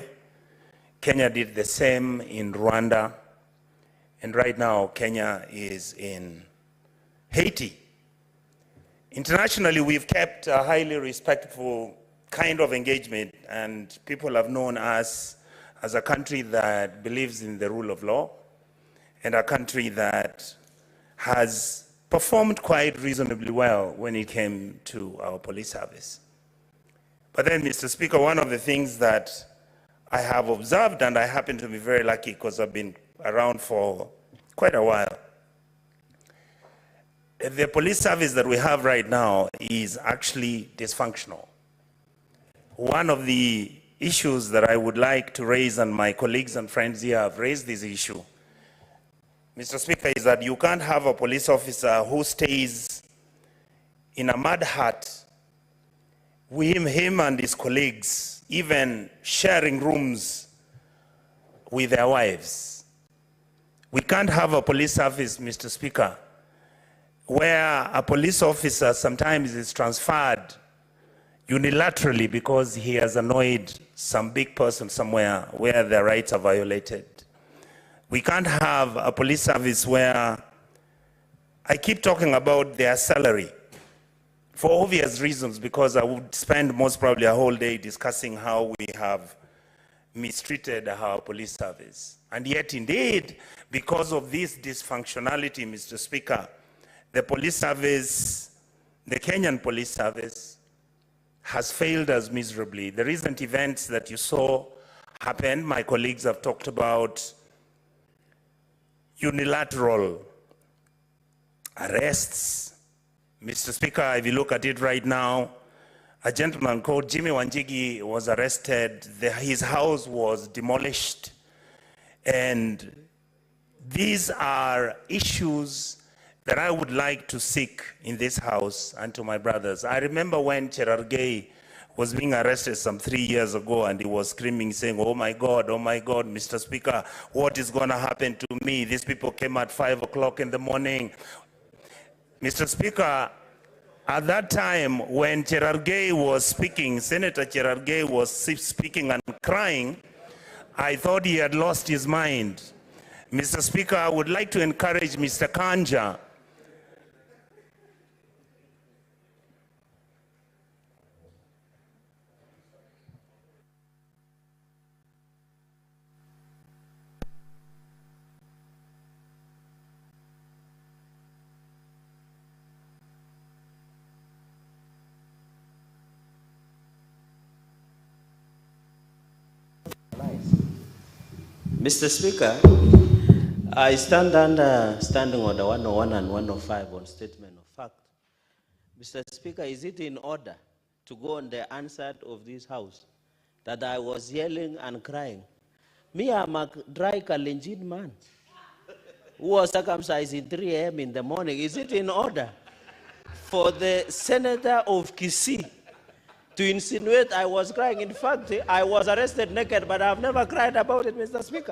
Kenya did the same in Rwanda. And right now, Kenya is in Haiti. Internationally, we've kept a highly respectful kind of engagement, and people have known us as a country that believes in the rule of law and a country that has performed quite reasonably well when it came to our police service. But then, Mr. Speaker, one of the things that I have observed, and I happen to be very lucky because I've been around for quite a while, the police service that we have right now is actually dysfunctional. One of the issues that I would like to raise, and my colleagues and friends here have raised this issue, Mr. Speaker, is that you can't have a police officer who stays in a mud hut with him and his colleagues, even sharing rooms with their wives. We can't have a police service, Mr. Speaker, where a police officer sometimes is transferred unilaterally because he has annoyed some big person somewhere where their rights are violated. We can't have a police service where I keep talking about their salary for obvious reasons, because I would spend most probably a whole day discussing how we have mistreated our police service. And yet, indeed, because of this dysfunctionality, Mr. Speaker, the police service, the Kenyan police service, has failed us miserably. The recent events that you saw happen, my colleagues have talked about unilateral arrests. Mr. Speaker, if you look at it right now, a gentleman called Jimmy Wanjigi was arrested. His house was demolished. And these are issues that I would like to seek in this house and to my brothers. I remember when Cherargei was being arrested some 3 years ago, and he was screaming, saying, oh my God, Mr. Speaker, what is going to happen to me? These people came at 5 o'clock in the morning. Mr. Speaker, at that time when Cherargei was speaking, Senator Cherargei was speaking and crying, I thought he had lost his mind. Mr. Speaker, I would like to encourage Mr. Kanja Mr. Speaker, I stand under Standing Order 101 and 105 on statement of fact. Mr. Speaker, is it in order to go on the answer of this house that I was yelling and crying? Me, I'm a dry Kalenjin man who was circumcised in 3 a.m. in the morning. Is it in order for the senator of Kisii to insinuate I was crying. In fact, I was arrested naked, but I've never cried about it, Mr. Speaker.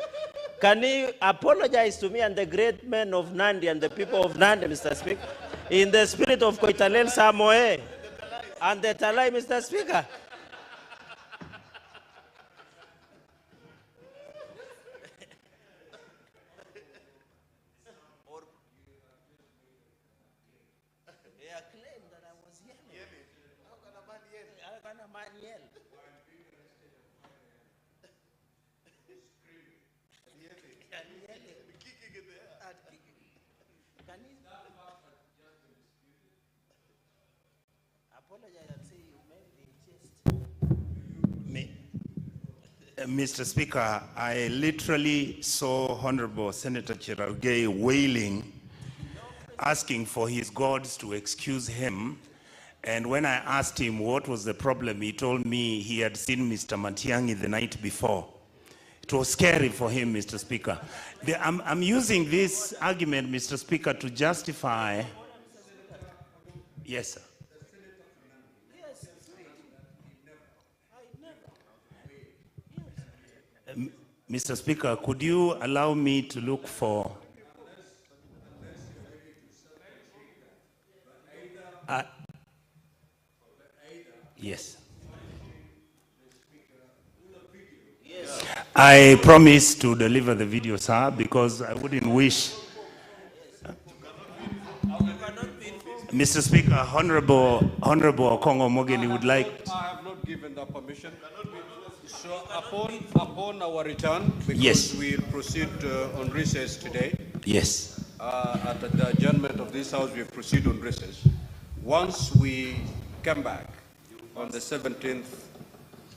Can he apologize to me and the great men of Nandi and the people of Nandi, Mr. Speaker, in the spirit of Koitalel Samoe and the Talai, Mr. Speaker? Mr. Speaker, I literally saw Honorable Senator Cherargei wailing, asking for his gods to excuse him. And when I asked him what was the problem, he told me he had seen Mr. Matiang'i the night before. It was scary for him, Mr. Speaker. I'm using this argument, Mr. Speaker, to justify. Yes, sir. Mr. Speaker, could you allow me to look for... yes. I promise to deliver the video, sir, because I wouldn't wish... Mr. Speaker, Honorable Okongo Mogeni would like... I have not given that permission. So upon our return, because we'll proceed on recess today. Yes. At the adjournment of this House, we'll proceed on recess. Once we come back on the 17th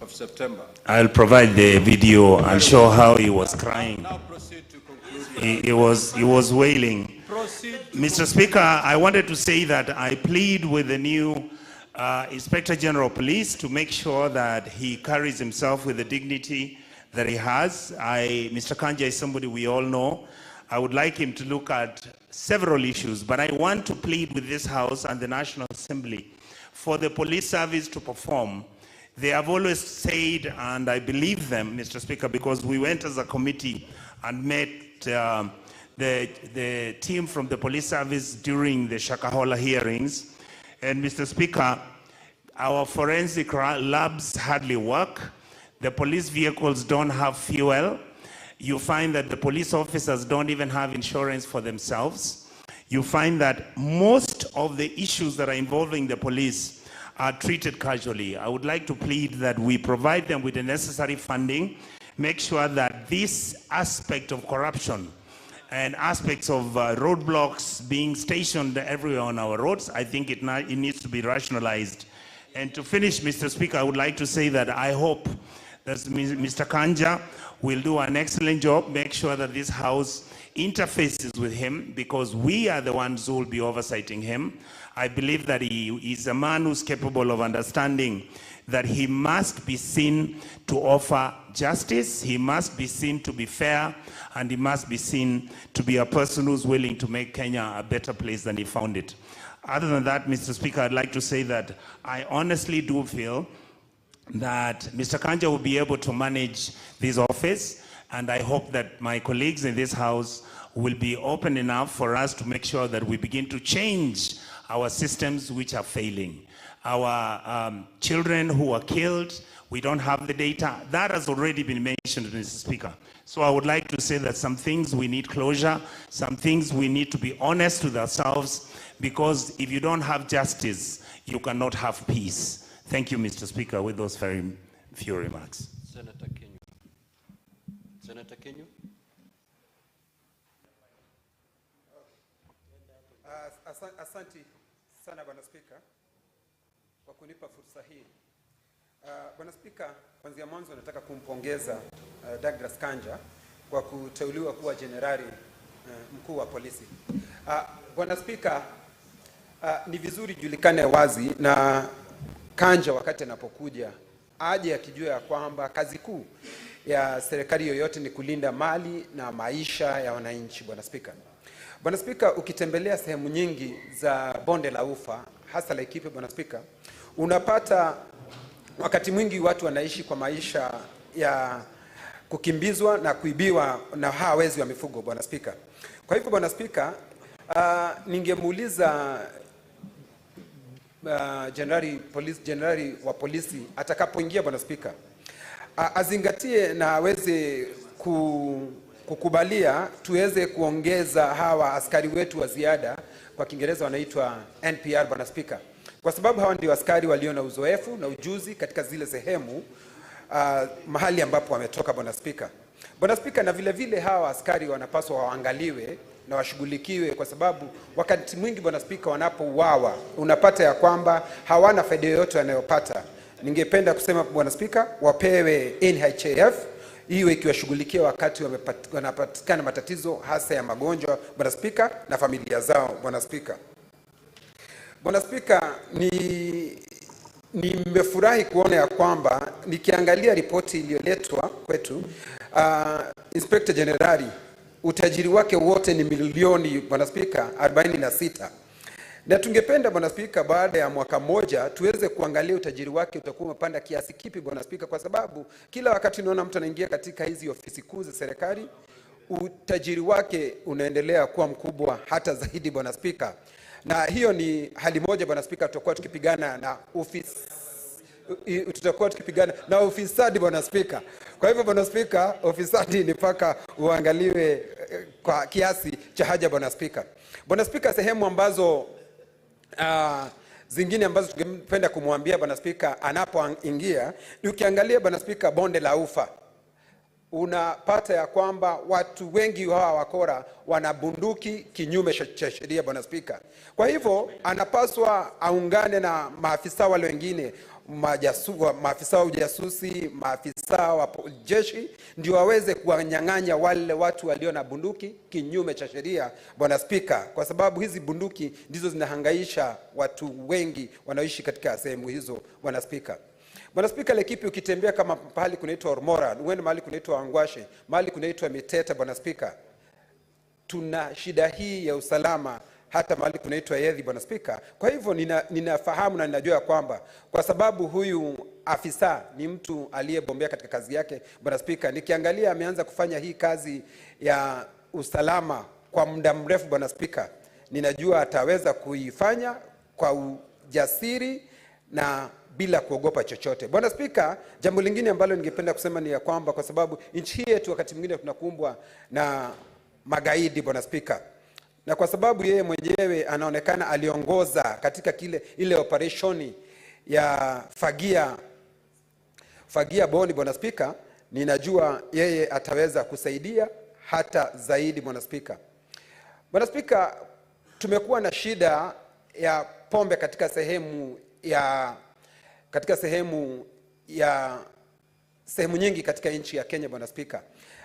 of September. I'll provide the video and show how he was crying. Now proceed to conclude. He was wailing. Proceed. Mr. Speaker, I wanted to say that I plead with the new Inspector General of Police to make sure that he carries himself with the dignity that he has. Mr. Kanja is somebody we all know. I would like him to look at several issues, but I want to plead with this House and the National Assembly for the police service to perform. They have always said, and I believe them, Mr. Speaker, because we went as a committee and met the team from the police service during the Shakahola hearings. And Mr. Speaker, our forensic labs hardly work. The police vehicles don't have fuel. You find that the police officers don't even have insurance for themselves. You find that most of the issues that are involving the police are treated casually. I would like to plead that we provide them with the necessary funding, make sure that this aspect of corruption and aspects of roadblocks being stationed everywhere on our roads, I think it needs to be rationalized. And to finish, Mr. Speaker, I would like to say that I hope that Mr. Kanja will do an excellent job, make sure that this House interfaces with him, because we are the ones who will be oversighting him. I believe that he is a man who's capable of understanding that he must be seen to offer justice, he must be seen to be fair, and he must be seen to be a person who's willing to make Kenya a better place than he found it. Other than that, Mr. Speaker, I'd like to say that I honestly do feel that Mr. Kanja will be able to manage this office, and I hope that my colleagues in this House will be open enough for us to make sure that we begin to change our systems which are failing. Our children who are killed, we don't have the data. That has already been mentioned, Mr. Speaker. So I would like to say that some things we need closure, some things we need to be honest with ourselves, because if you don't have justice, you cannot have peace. Thank you, Mr. Speaker, with those very few remarks. Senator Kenyu. Senator Kenyu. Asante sana Bwana Spika kwa kunipa fursa hii. Bwana Spika, kwanza mwanzo nataka kumpongeza Douglas Kanja kwa kuteuliwa kuwa jenerali mkuu wa polisi. Bwana Spika, ni vizuri julikane wazi na Kanja wakati anapokuja aje akijua ya kwamba kazi kuu ya serikali yoyote ni kulinda mali na maisha ya wananchi. Bwana Spika, Bwana Spika, ukitembelea sehemu nyingi za bonde la Ufa, hasa Laikipia, Bwana Spika, unapata wakati mwingi watu wanaishi kwa maisha ya kukimbizwa na kuibiwa na hawa wezi wa mifugo, Bwana Spika. Kwa hivyo Bwana Spika, ningemuuliza Jenerali wa polisi atakapoingia, Bwana Spika, azingatie na aweze kukubalia tuweze kuongeza hawa askari wetu wa ziada, kwa Kiingereza wanaitwa NPR, Bwana Spika, kwa sababu hawa ndio askari walio na uzoefu na ujuzi katika zile sehemu mahali ambapo wametoka, Bwana Spika. Bwana Spika, na vile vile hawa askari wanapaswa waangaliwe na washughulikiwe, kwa sababu wakati mwingi, Bwana Spika, wanapouawa unapata ya kwamba hawana faida yoyote wanayopata. Ningependa kusema, Bwana Spika, wapewe NHIF iwe ikiwashughulikia wakati wanapatikana matatizo hasa ya magonjwa, Bwana Spika, na familia zao, Bwana Spika. Bwana Spika, nimefurahi kuona ya kwamba nikiangalia ripoti iliyoletwa kwetu, Inspector Generali utajiri wake wote ni milioni, Bwana Spika, 46. Na tungependa, Bwana Spika, baada ya mwaka mmoja tuweze kuangalia utajiri wake utakuwa umepanda kiasi kipi, Bwana Spika, kwa sababu kila wakati unaona mtu anaingia katika hizi ofisi kuu za serikali, utajiri wake unaendelea kuwa mkubwa hata zaidi, Bwana Spika. Na hiyo ni hali moja, Bwana Spika, tutakuwa tukipigana na ufisadi, Bwana Spika. Kwa hivyo, Bwana Spika, ufisadi ni paka uangaliwe kwa kiasi cha haja, Bwana Spika. Bwana Spika, sehemu ambazo zingine ambazo tungependa kumwambia Bwana Spika anapoingia, ukiangalia, Bwana Spika, bonde la Ufa, unapata ya kwamba watu wengi hawa wakora wana bunduki kinyume cha sheria, Bwana Spika. Kwa hivyo anapaswa aungane na maafisa wale wengine, maafisa wa ujasusi, maafisa wa jeshi, ndio waweze kuwanyang'anya wale watu walio na bunduki kinyume cha sheria, Bwana Spika, kwa sababu hizi bunduki ndizo zinahangaisha watu wengi wanaoishi katika sehemu hizo, Bwana Spika. Bwana Spika, Laikipia ukitembea kama pahali kunaitwa Ormora, uende mahali kunaitwa Angwashe, mahali kunaitwa Miteta, Bwana Spika, tuna shida hii ya usalama hata mahali kunaitwa Yedhi, Bwana Spika. Kwa hivyo ninafahamu na ninajua kwamba kwa sababu huyu afisa ni mtu aliyebombea katika kazi yake, Bwana Spika, nikiangalia ameanza kufanya hii kazi ya usalama kwa muda mrefu, Bwana Spika, ninajua ataweza kuifanya kwa ujasiri na bila kuogopa chochote. Bwana Spika, jambo lingine ambalo ningependa kusema ni ya kwamba kwa sababu nchi yetu wakati mwingine tunakumbwa na magaidi, Bwana Spika, na kwa sababu yeye mwenyewe anaonekana aliongoza katika ile operationi ya fagia boni, Bwana Spika, ninajua yeye ataweza kusaidia hata zaidi, Bwana Spika. Bwana Spika, tumekuwa na shida ya pombe katika sehemu nyingi katika nchi ya Kenya, Bwana Spika.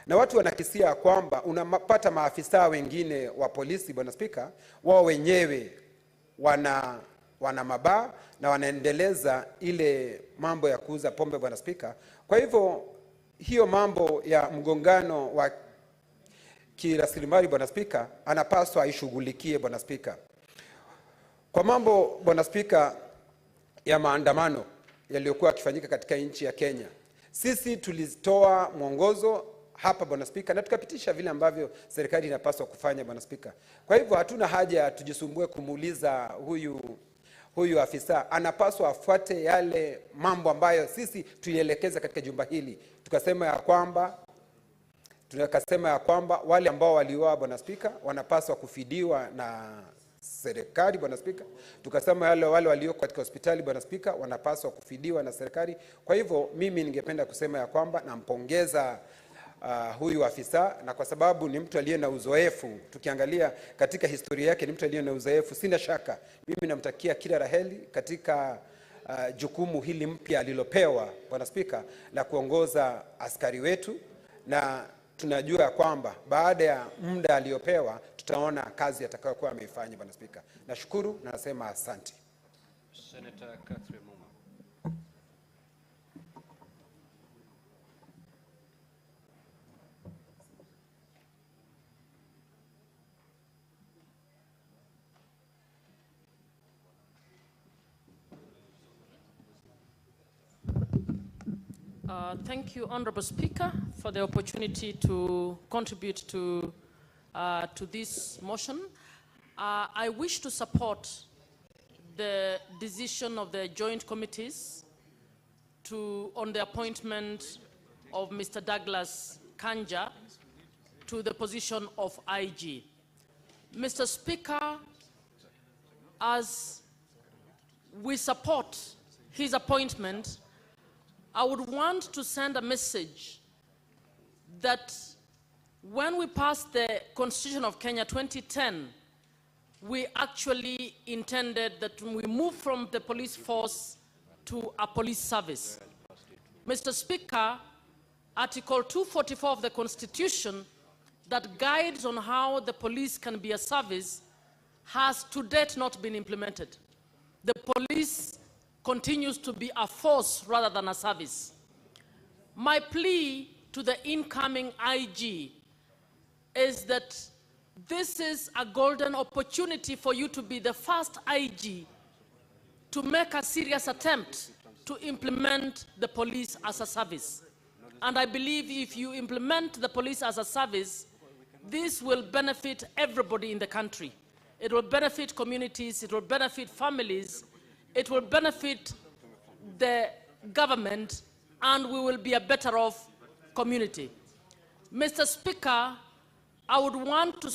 Na watu wanakisia kwamba unapata maafisa wengine wa polisi, Bwana Spika, wao wenyewe wana mabaa na wanaendeleza ile mambo ya kuuza pombe, Bwana Spika. Kwa hivyo hiyo mambo ya mgongano wa kirasilimali, Bwana Spika, anapaswa aishughulikie, Bwana Spika. Kwa mambo, Bwana Spika, ya maandamano yaliyokuwa yakifanyika katika nchi ya Kenya, sisi tulitoa mwongozo hapa, Bwana Spika, na tukapitisha vile ambavyo serikali inapaswa kufanya, Bwana Spika. Kwa hivyo hatuna haja tujisumbue kumuuliza huyu afisa, anapaswa afuate yale mambo ambayo sisi tulielekeza katika jumba hili. Tukasema ya kwamba wale ambao waliuawa, Bwana Spika, wanapaswa kufidiwa na serikali, Bwana Spika. Tukasema wale walio katika hospitali, Bwana Spika, wanapaswa kufidiwa na serikali. Kwa hivyo mimi ningependa kusema ya kwamba nampongeza huyu afisa, na kwa sababu ni mtu aliye na uzoefu, tukiangalia katika historia yake ni mtu aliye na uzoefu, sina shaka mimi namtakia kila raheli katika jukumu hili mpya alilopewa, Bwana Spika, la kuongoza askari wetu, na tunajua kwamba baada ya muda aliyopewa tutaona kazi atakayokuwa ameifanya, Bwana Spika. Nashukuru na nasema asante. Senator Catherine Muma. Thank you, Honorable Speaker, for the opportunity to contribute to this motion. I wish to support the decision of the joint committees on the appointment of Mr. Douglas Kanja to the position of IG. Mr. Speaker, as we support his appointment, I would want to send a message that when we passed the Constitution of Kenya 2010, we actually intended that we move from the police force to a police service. Mr. Speaker, Article 244 of the Constitution that guides on how the police can be a service has to date not been implemented. The police continues to be a force rather than a service. My plea to the incoming IG is that this is a golden opportunity for you to be the first IG to make a serious attempt to implement the police as a service. And I believe if you implement the police as a service, this will benefit everybody in the country. It will benefit communities, it will benefit families, it will benefit the government, and we will be a better off community. Mr. Speaker, I would want to